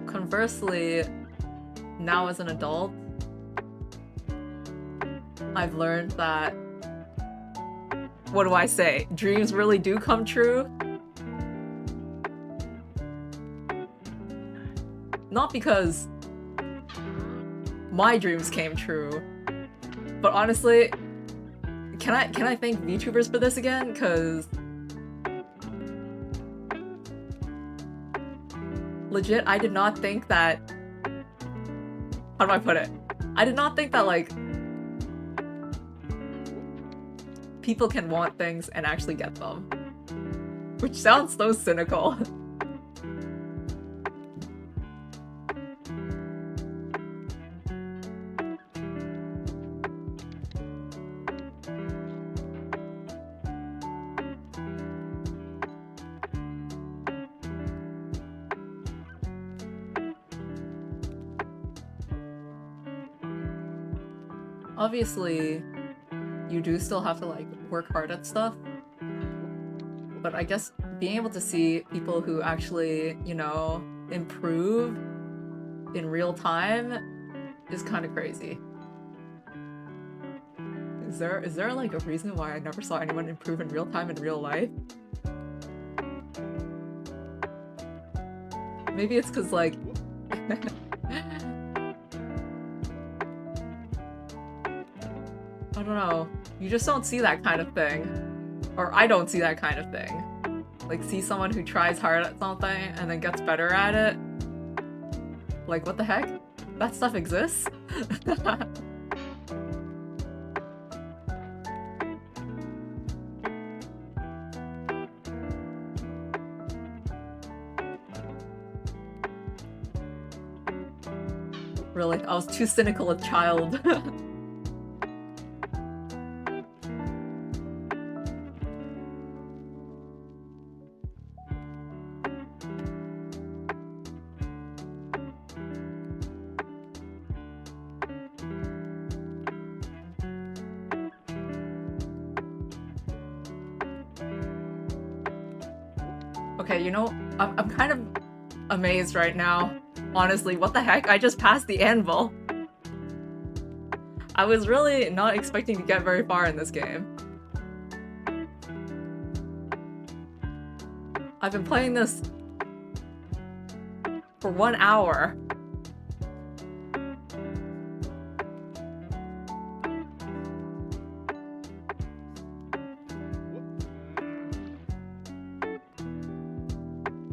Conversely, now as an adult, I've learned that, what do I say? Dreams really do come true. Not because my dreams came true, but honestly, can I thank VTubers for this again? Cause legit, I did not think that, how do I put it? I did not think that like people can want things and actually get them. Which sounds so cynical. Obviously, you do still have to like work hard at stuff, but I guess being able to see people who actually, you know, improve in real time is kind of crazy. Is there like a reason why I never saw anyone improve in real time in real life? Maybe it's because like I don't know. You just don't see that kind of thing. Or I don't see that kind of thing. Like, see someone who tries hard at something and then gets better at it. Like, what the heck? That stuff exists? Really? I was too cynical a child. Okay, you know, I'm kind of amazed right now. Honestly, what the heck? I just passed the anvil. I was really not expecting to get very far in this game. I've been playing this for 1 hour.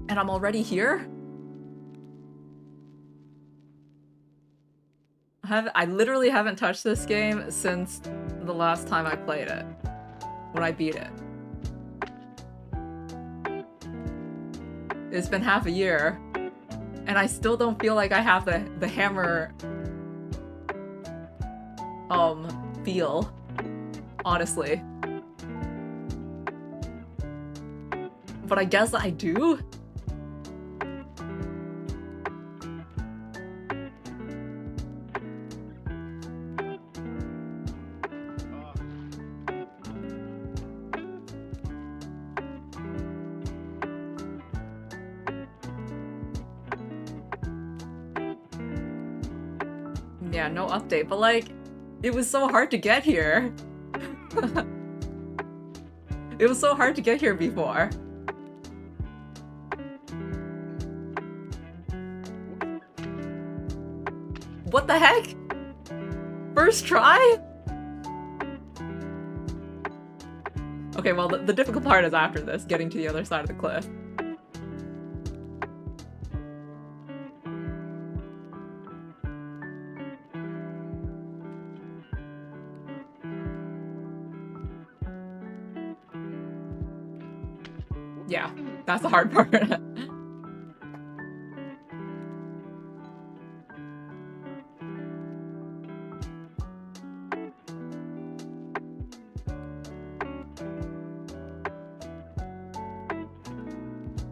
And I'm already here? I literally haven't touched this game since the last time I played it. When I beat it. It's been half a year. And I still don't feel like I have the hammer feel. Honestly. But I guess I do? Yeah, no update, but like, it was so hard to get here. It was so hard to get here before. What the heck? First try? Okay, well, the difficult part is after this, getting to the other side of the cliff. Yeah, that's the hard part.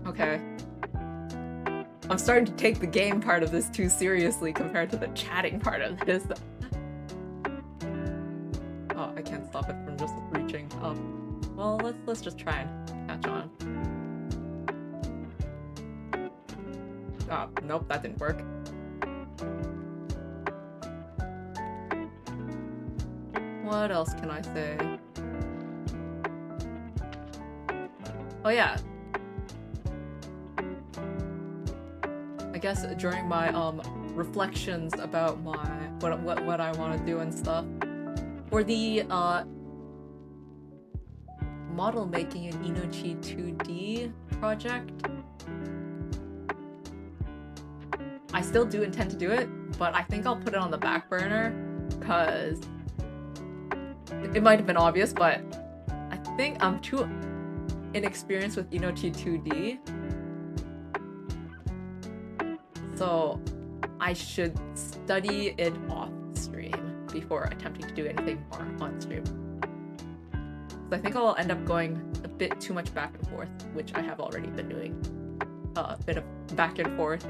Okay. I'm starting to take the game part of this too seriously compared to the chatting part of this. Oh, I can't stop it from just reaching up. Well, let's just try and catch on. Oh, nope, that didn't work. What else can I say? Oh yeah. I guess during my reflections about my what I want to do and stuff, for the model making in Inochi 2D project, I still do intend to do it, but I think I'll put it on the back burner because it might have been obvious, but I think I'm too inexperienced with Inochi 2D. So I should study it off stream before attempting to do anything more on stream. So I think I'll end up going a bit too much back and forth, which I have already been doing. A bit of back and forth.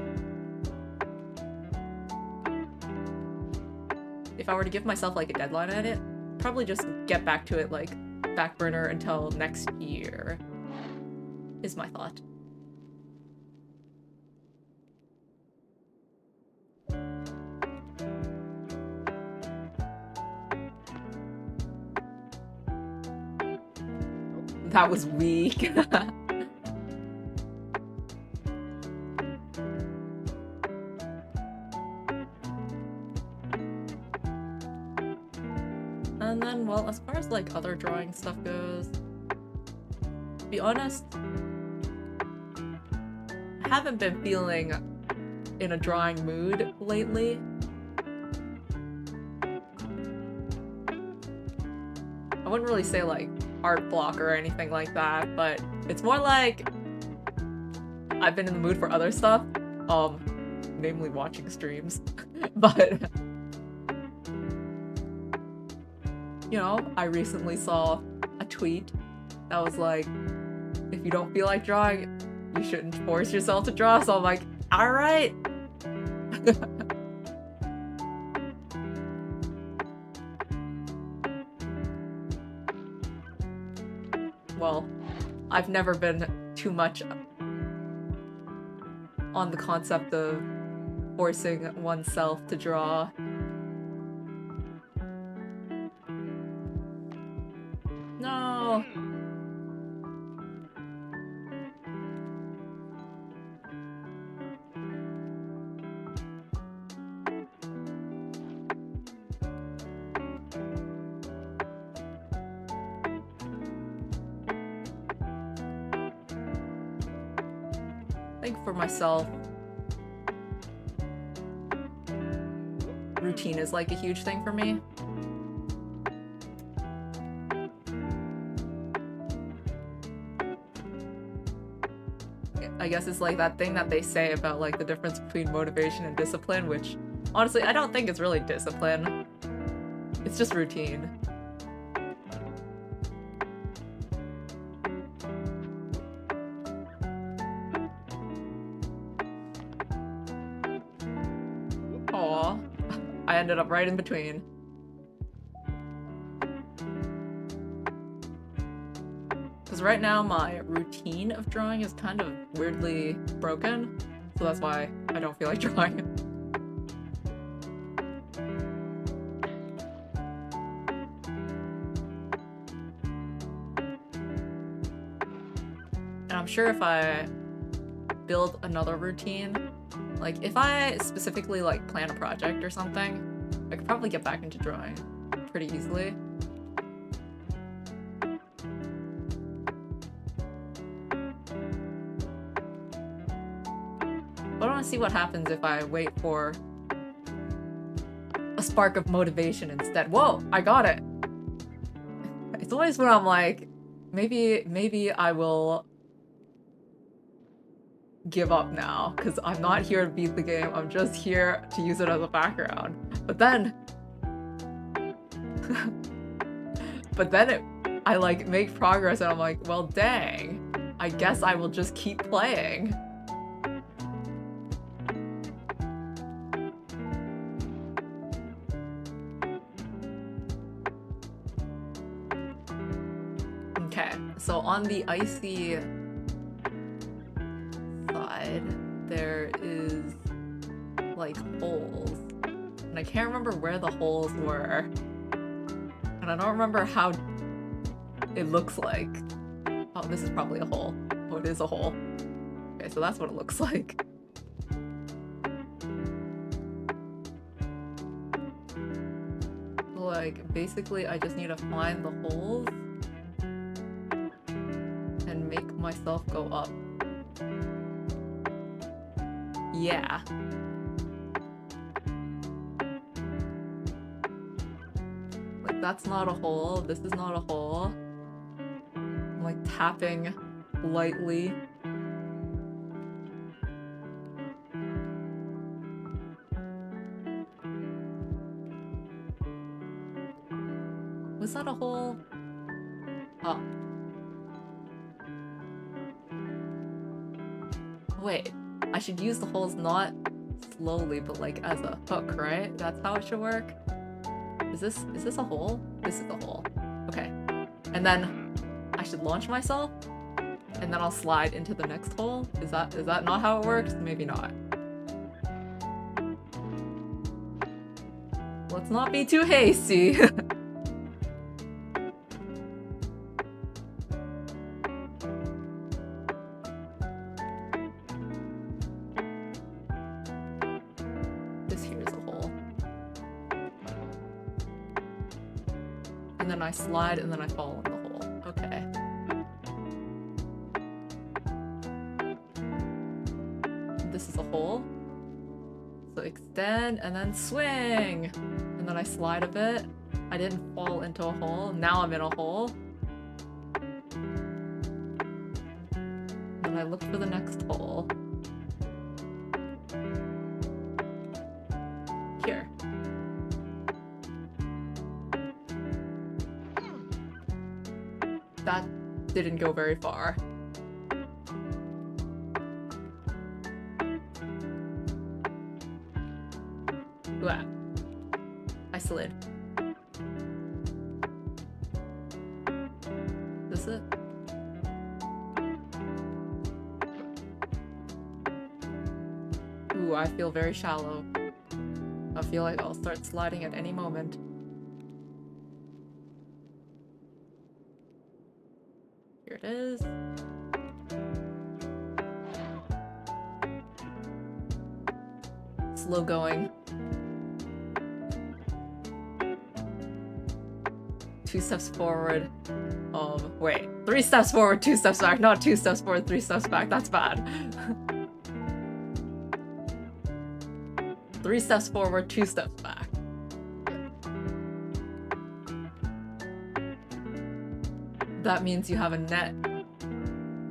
If I were to give myself like a deadline at it, probably just get back to it like back burner until next year, is my thought. That was weak. And then, well, as far as like other drawing stuff goes, to be honest, I haven't been feeling in a drawing mood lately. I wouldn't really say like art block or anything like that, but it's more like I've been in the mood for other stuff, namely watching streams. But you know, I recently saw a tweet that was like, if you don't feel like drawing, you shouldn't force yourself to draw. So I'm like, all right. Well, I've never been too much on the concept of forcing oneself to draw. No. I think for myself, routine is like a huge thing for me. I guess it's like that thing that they say about like the difference between motivation and discipline, which honestly I don't think it's really discipline. It's just routine. Aw, I ended up right in between. Because right now my routine of drawing is kind of weirdly broken, so that's why I don't feel like drawing. And I'm sure if I build another routine, like if I specifically like plan a project or something, I could probably get back into drawing pretty easily. But I want to see what happens if I wait for a spark of motivation instead. Whoa, I got it! It's always when I'm like, maybe I will give up now, because I'm not here to beat the game. I'm just here to use it as a background. But then... I like make progress and I'm like, well, dang. I guess I will just keep playing. Okay, so on the icy side, there is like holes. And I can't remember where the holes were. And I don't remember how it looks like. Oh, this is probably a hole. Oh, it is a hole. Okay, so that's what it looks like. Like, basically, I just need to find the holes and make myself go up. Yeah. Like, that's not a hole. This is not a hole. I'm like tapping lightly. Was that a hole? Oh. Wait, I should use the holes not slowly, but like as a hook, right? That's how it should work? Is this a hole? This is a hole. Okay. And then I should launch myself, and then I'll slide into the next hole? Is that not how it works? Maybe not. Let's not be too hasty. I slide and then I fall in the hole. Okay. This is a hole. So extend and then swing! And then I slide a bit. I didn't fall into a hole. Now I'm in a hole. And I look for the next hole. Here. That didn't go very far. Blah. I slid. Is this it? Ooh, I feel very shallow. I feel like I'll start sliding at any moment. Here it is. Slow going. 2 steps forward. Wait. 3 steps forward, 2 steps back. Not 2 steps forward, 3 steps back. That's bad. 3 steps forward, 2 steps back. That means you have a net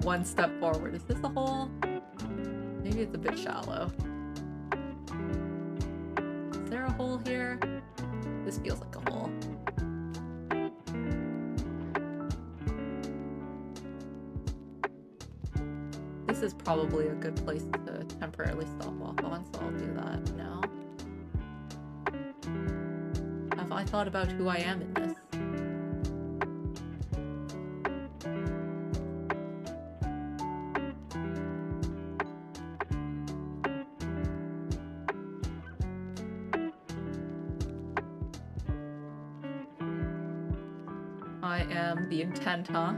1 step forward. Is this a hole? Maybe it's a bit shallow. Is there a hole here? This feels like a hole. This is probably a good place to temporarily stop off on, so I'll do that now. Have I thought about who I am in this? I am the intent, huh?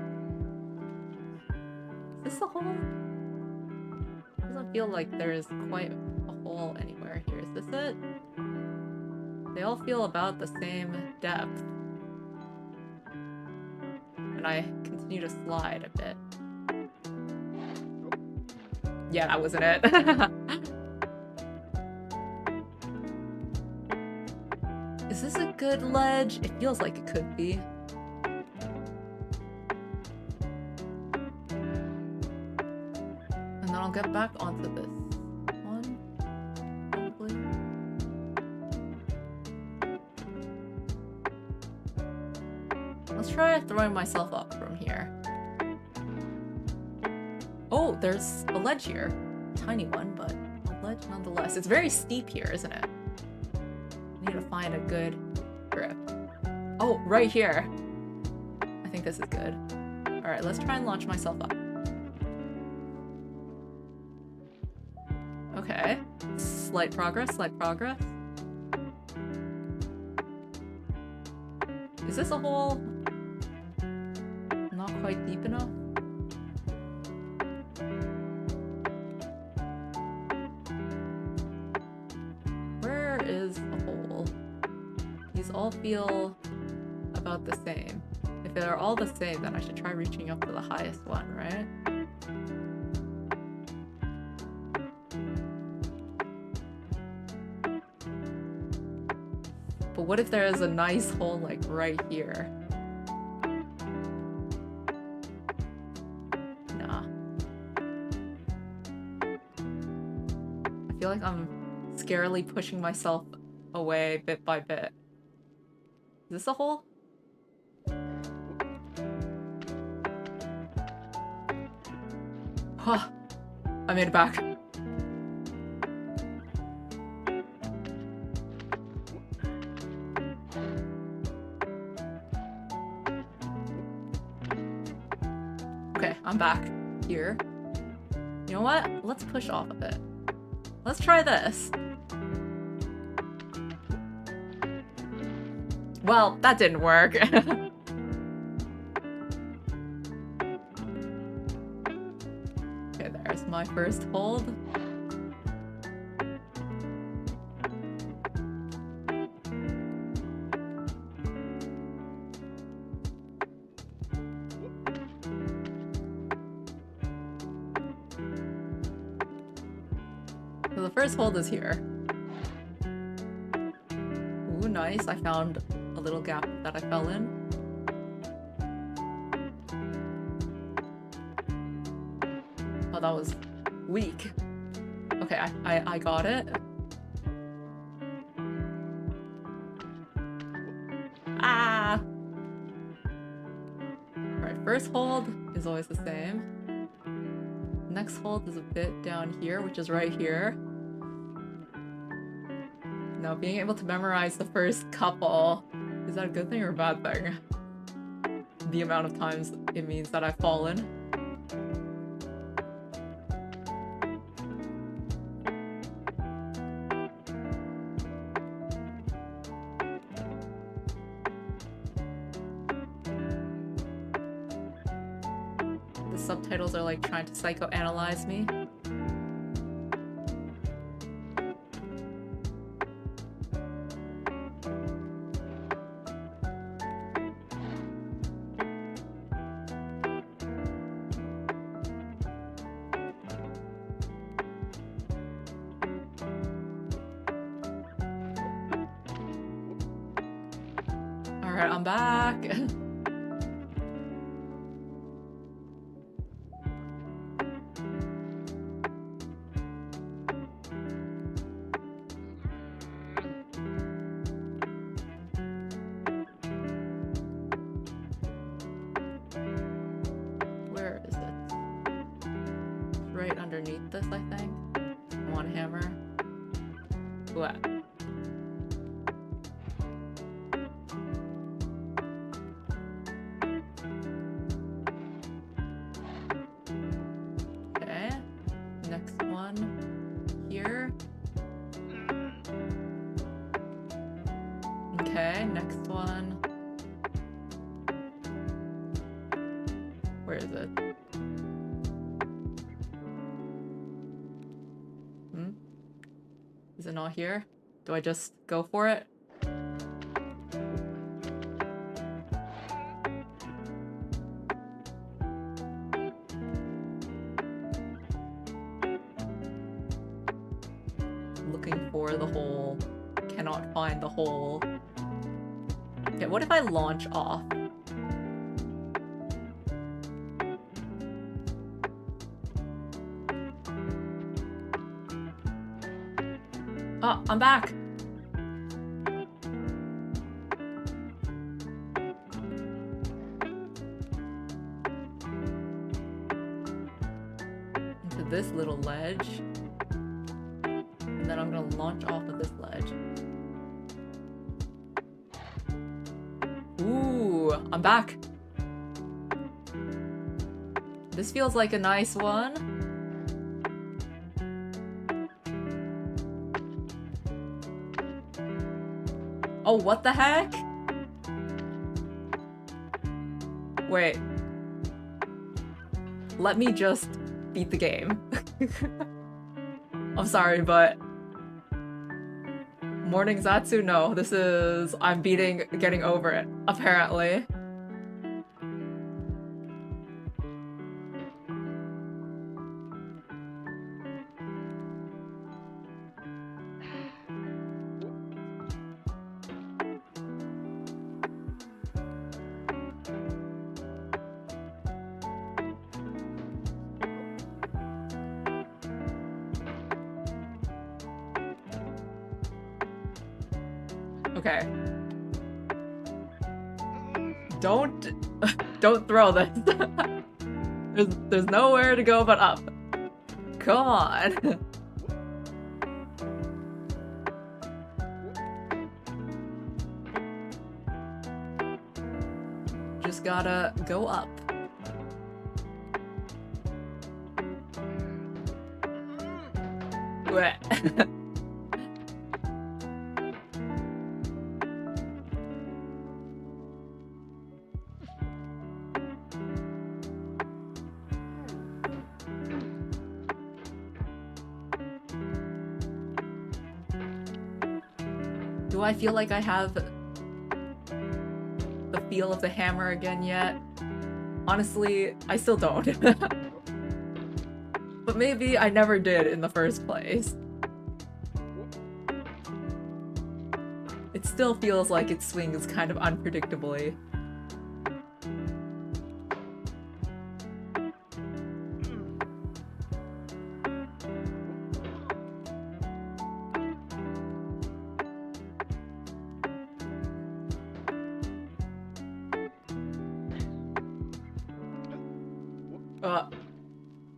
Is this a hole? Doesn't feel like there is quite a hole anywhere here. Is this it? They all feel about the same depth. And I continue to slide a bit. Yeah, that wasn't it. Is this a good ledge? It feels like it could be. get back onto this one, probably. Let's try throwing myself up from here. Oh, there's a ledge here. Tiny one, but a ledge nonetheless. It's very steep here, isn't it? I need to find a good grip. Oh, right here. I think this is good. Alright, let's try and launch myself up. Okay. Slight progress, slight progress. Is this a hole? Not quite deep enough? Where is a hole? These all feel about the same. If they're all the same, then I should try reaching up to the highest one, right? But what if there is a nice hole like right here? Nah. I feel like I'm scarily pushing myself away bit by bit. Is this a hole? Huh. I made it back. Okay, I'm back here. You know what? Let's push off of it. Let's try this. Well, that didn't work. Okay, there's my first hold. So the first hold is here. Ooh, nice. I found a little gap that I fell in. Oh, that was weak. Okay, I got it. Ah! Alright, first hold is always the same. Next hold is a bit down here, which is right here. Now, being able to memorize the first couple, is that a good thing or a bad thing? The amount of times it means that I've fallen. The subtitles are like trying to psychoanalyze me. Alright, I'm back. Where is it? Right underneath this, I think. One hammer. What? Okay. Next one here. Okay, next one. Where is it? Is it not here? Do I just go for it? Looking for the hole. Cannot find the hole. Okay, what if I launch off? Oh, I'm back. Into this little ledge. And then I'm gonna launch off of this ledge. Ooh, I'm back. This feels like a nice one. Oh, what the heck? Wait. Let me just beat the game. I'm sorry, but... Morning Zatsu? No, this is... I'm getting over it, apparently. Okay. Don't throw this. There's nowhere to go but up. Come on. Just gotta go up. Blech. Do I feel like I have the feel of the hammer again yet? Honestly, I still don't. But maybe I never did in the first place. It still feels like it swings kind of unpredictably.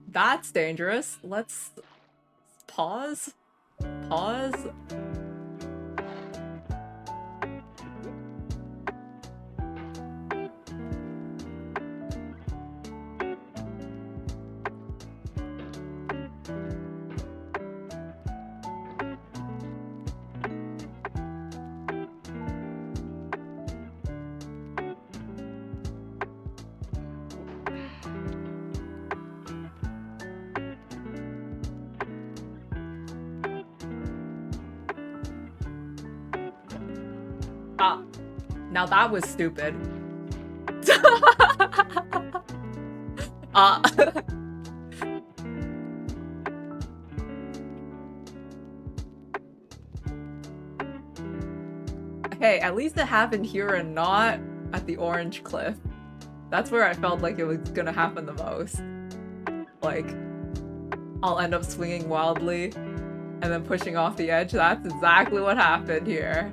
That's dangerous. Let's pause. Pause. Ah, now that was stupid. Hey, at least it happened here and not at the orange cliff. That's where I felt like it was gonna happen the most. Like, I'll end up swinging wildly and then pushing off the edge. That's exactly what happened here.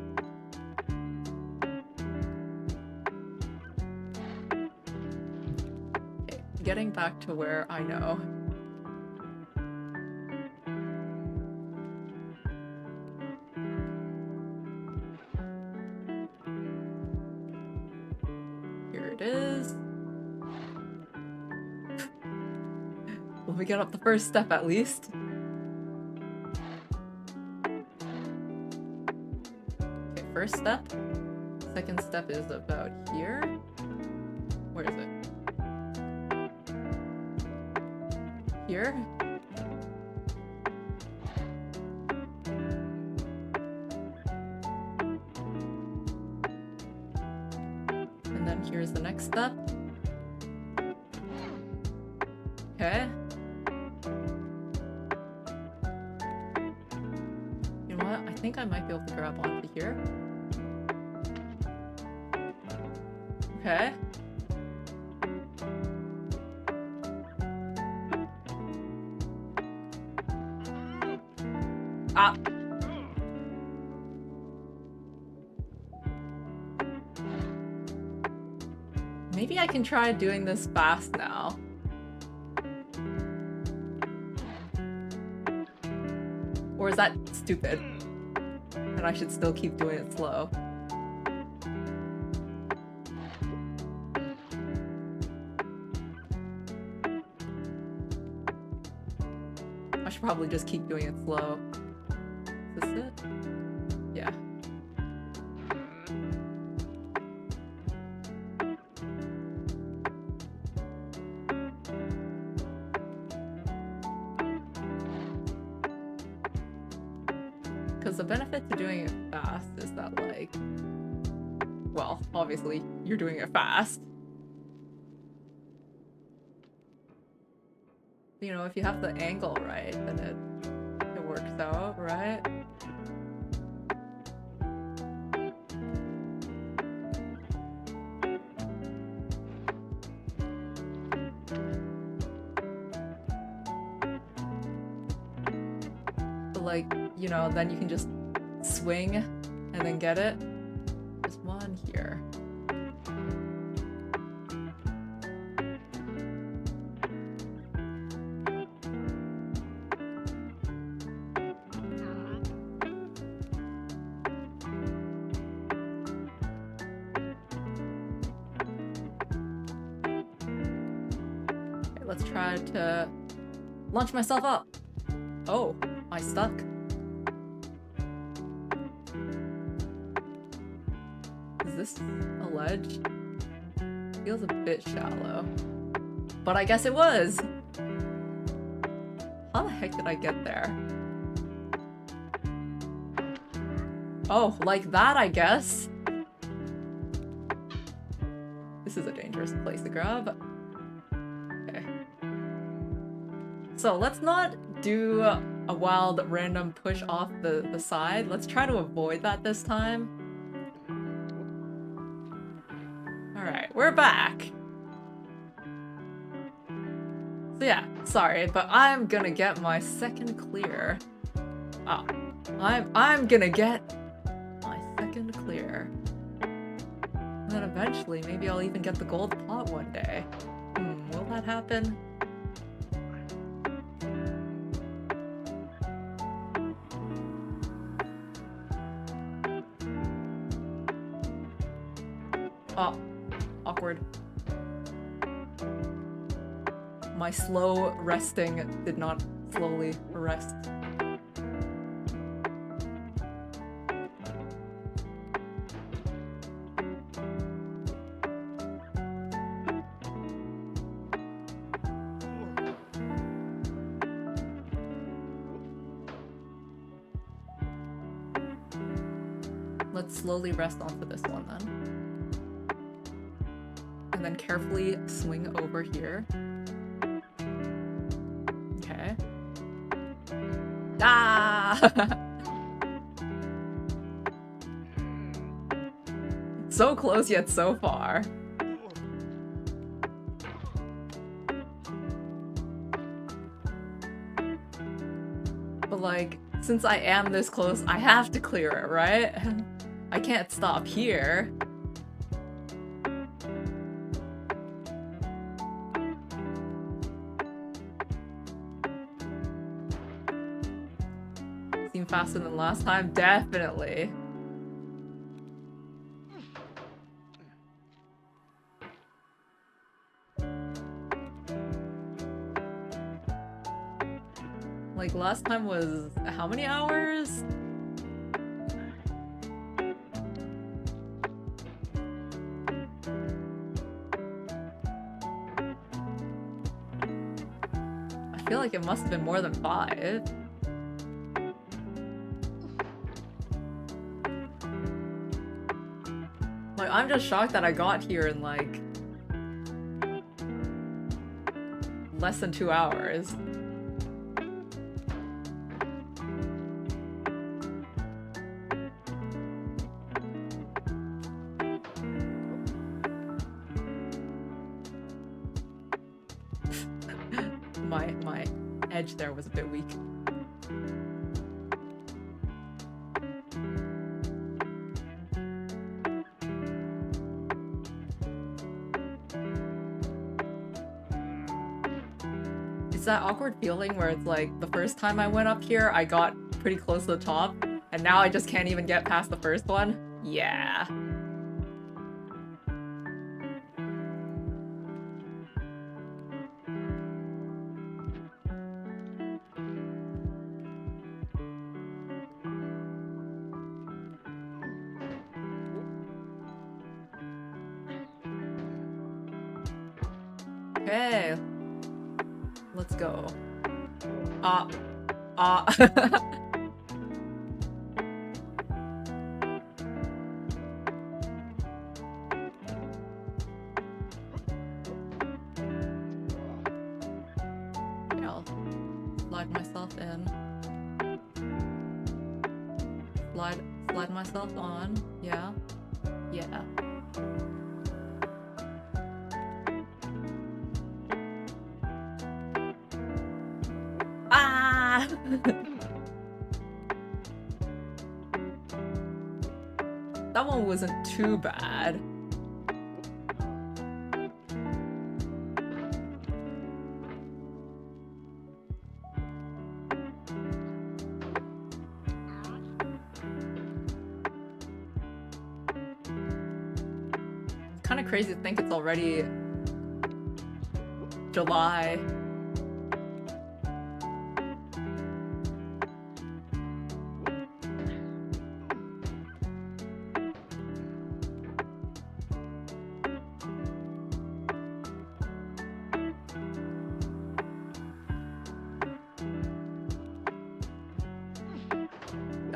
Getting back to where I know. Here it is. Will we get up the first step at least? Okay, first step. Second step is about here. Where is it? Here? And then here's the next step. Okay. You know what? I think I might be able to grab onto here. Okay. Ah. Maybe I can try doing this fast now. Or is that stupid? And I should still keep doing it slow. I should probably just keep doing it slow. Is this it? Yeah. Because the benefit to doing it fast is that, like, well, obviously you're doing it fast. You know, if you have the angle right, then it works out, right? But like, you know, then you can just swing and then get it. There's one here. Let's try to launch myself up. Oh, I stuck. Is this a ledge? Feels a bit shallow. But I guess it was! How the heck did I get there? Oh, like that, I guess? This is a dangerous place to grab. So let's not do a wild random push off the side. Let's try to avoid that this time. Alright, we're back. So yeah, sorry, but I'm gonna get my second clear. Oh, I'm gonna get my second clear. And then eventually, maybe I'll even get the gold pot one day. Will that happen? Oh, awkward. My slow resting did not slowly rest. Let's slowly rest onto this one then. And then carefully swing over here. Okay. Ah! So close yet so far. But like, since I am this close, I have to clear it, right? I can't stop here. Seem faster than last time? Definitely. Like last time was how many hours? I feel like it must have been more than 5. Like, I'm just shocked that I got here in like less than 2 hours. My edge there was a bit weak. It's that awkward feeling where it's like, the first time I went up here, I got pretty close to the top, and now I just can't even get past the first one? Yeah. Okay. Let's go. Okay, I'll slide myself in. Slide myself on. Yeah. Yeah. Ah! That one wasn't too bad. It's kind of crazy to think it's already July.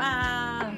Ah!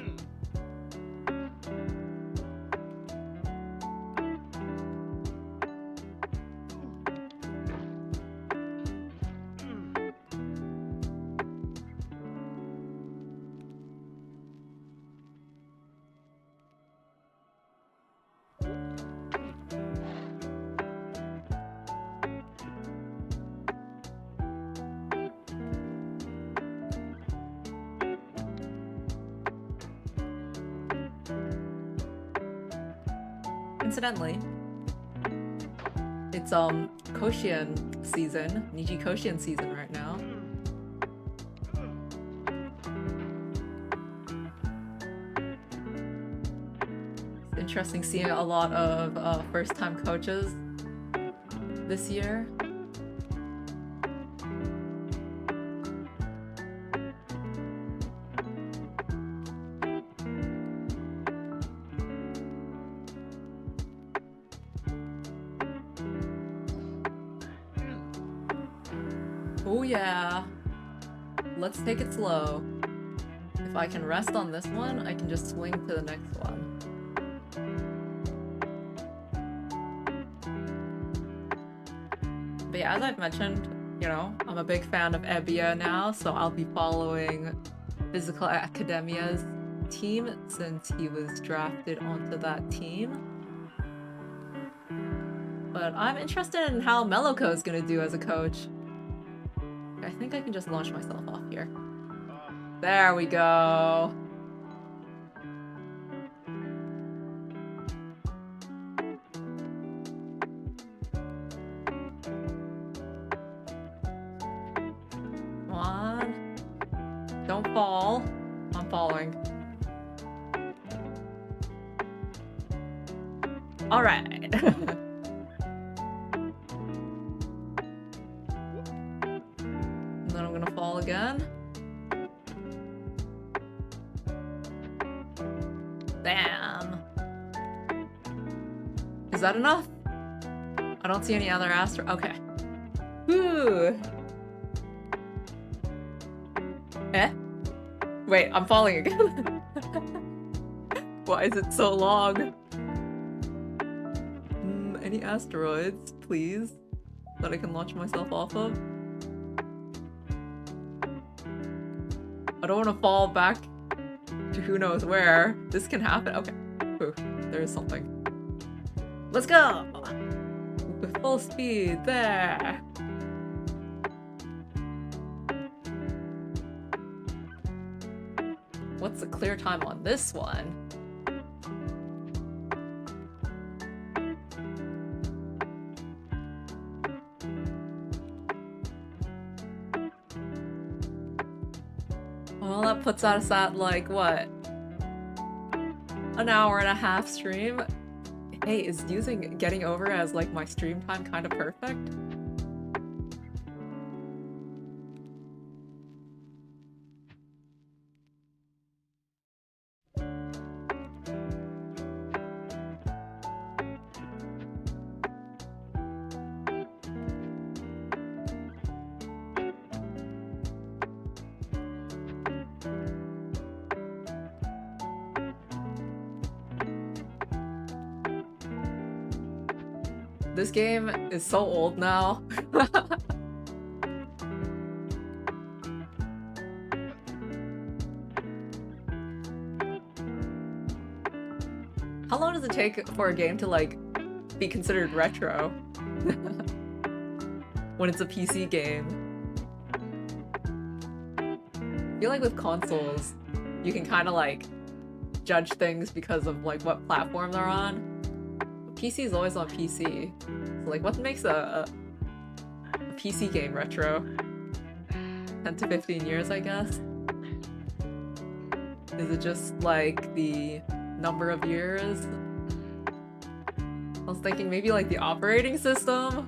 Incidentally, it's Koshien season, Niji Koshien season right now. It's interesting seeing a lot of first-time coaches this year. Oh yeah. Let's take it slow. If I can rest on this one, I can just swing to the next one. But yeah, as I've mentioned, you know, I'm a big fan of Ebbia now, so I'll be following Physical Academia's team since he was drafted onto that team. But I'm interested in how Meloko is gonna do as a coach. I think I can just launch myself off here. There we go. Come on. Don't fall. I'm falling. All right. Fall again. Bam. Is that enough? I don't see any other astro. Okay. Whew. Eh? Wait, I'm falling again. Why is it so long? Any asteroids, please, that I can launch myself off of? I don't want to fall back to who knows where. This can happen. Okay. Ooh, there is something. Let's go! With full speed. There! What's the clear time on this one? Well, that puts us at like, what? An hour and a half stream? Hey, is using getting over as like my stream time kind of perfect? This game is so old now. How long does it take for a game to like be considered retro? When it's a PC game. I feel like with consoles, you can kind of like judge things because of like what platform they're on. PC is always on PC. So like what makes a PC game retro? 10 to 15 years, I guess? Is it just like the number of years? I was thinking maybe like the operating system?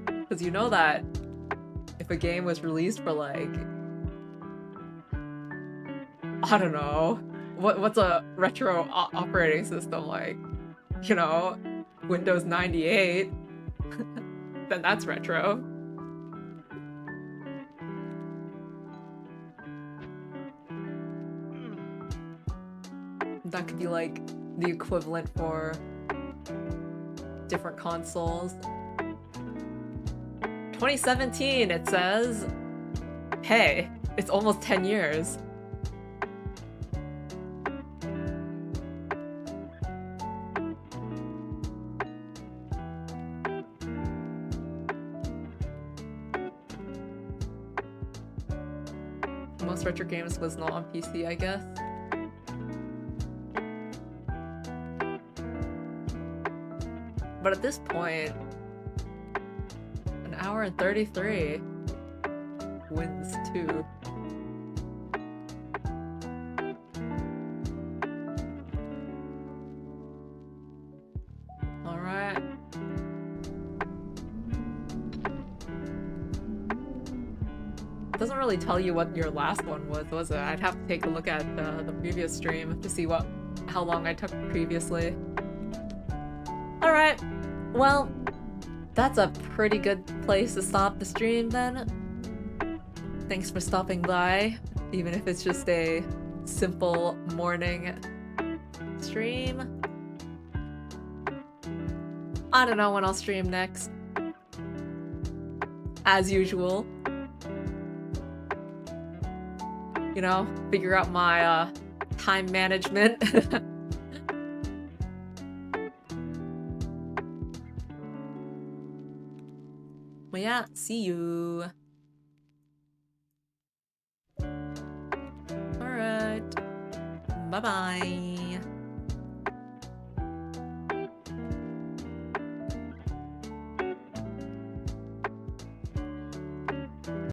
Because you know that if a game was released for like, I don't know, what's a retro operating system like? You know, Windows 98, then that's retro. That could be like the equivalent for different consoles. 2017, it says. Hey, it's almost 10 years. Most retro games was not on PC, I guess. But at this point, an hour and 33 wins too. Alright. It doesn't really tell you what your last one was it? I'd have to take a look at the previous stream to see how long I took previously. Alright, well, that's a pretty good place to stop the stream then. Thanks for stopping by, even if it's just a simple morning stream. I don't know when I'll stream next. As usual. You know, figure out my time management. Well, yeah, see you. Alright. Bye-bye.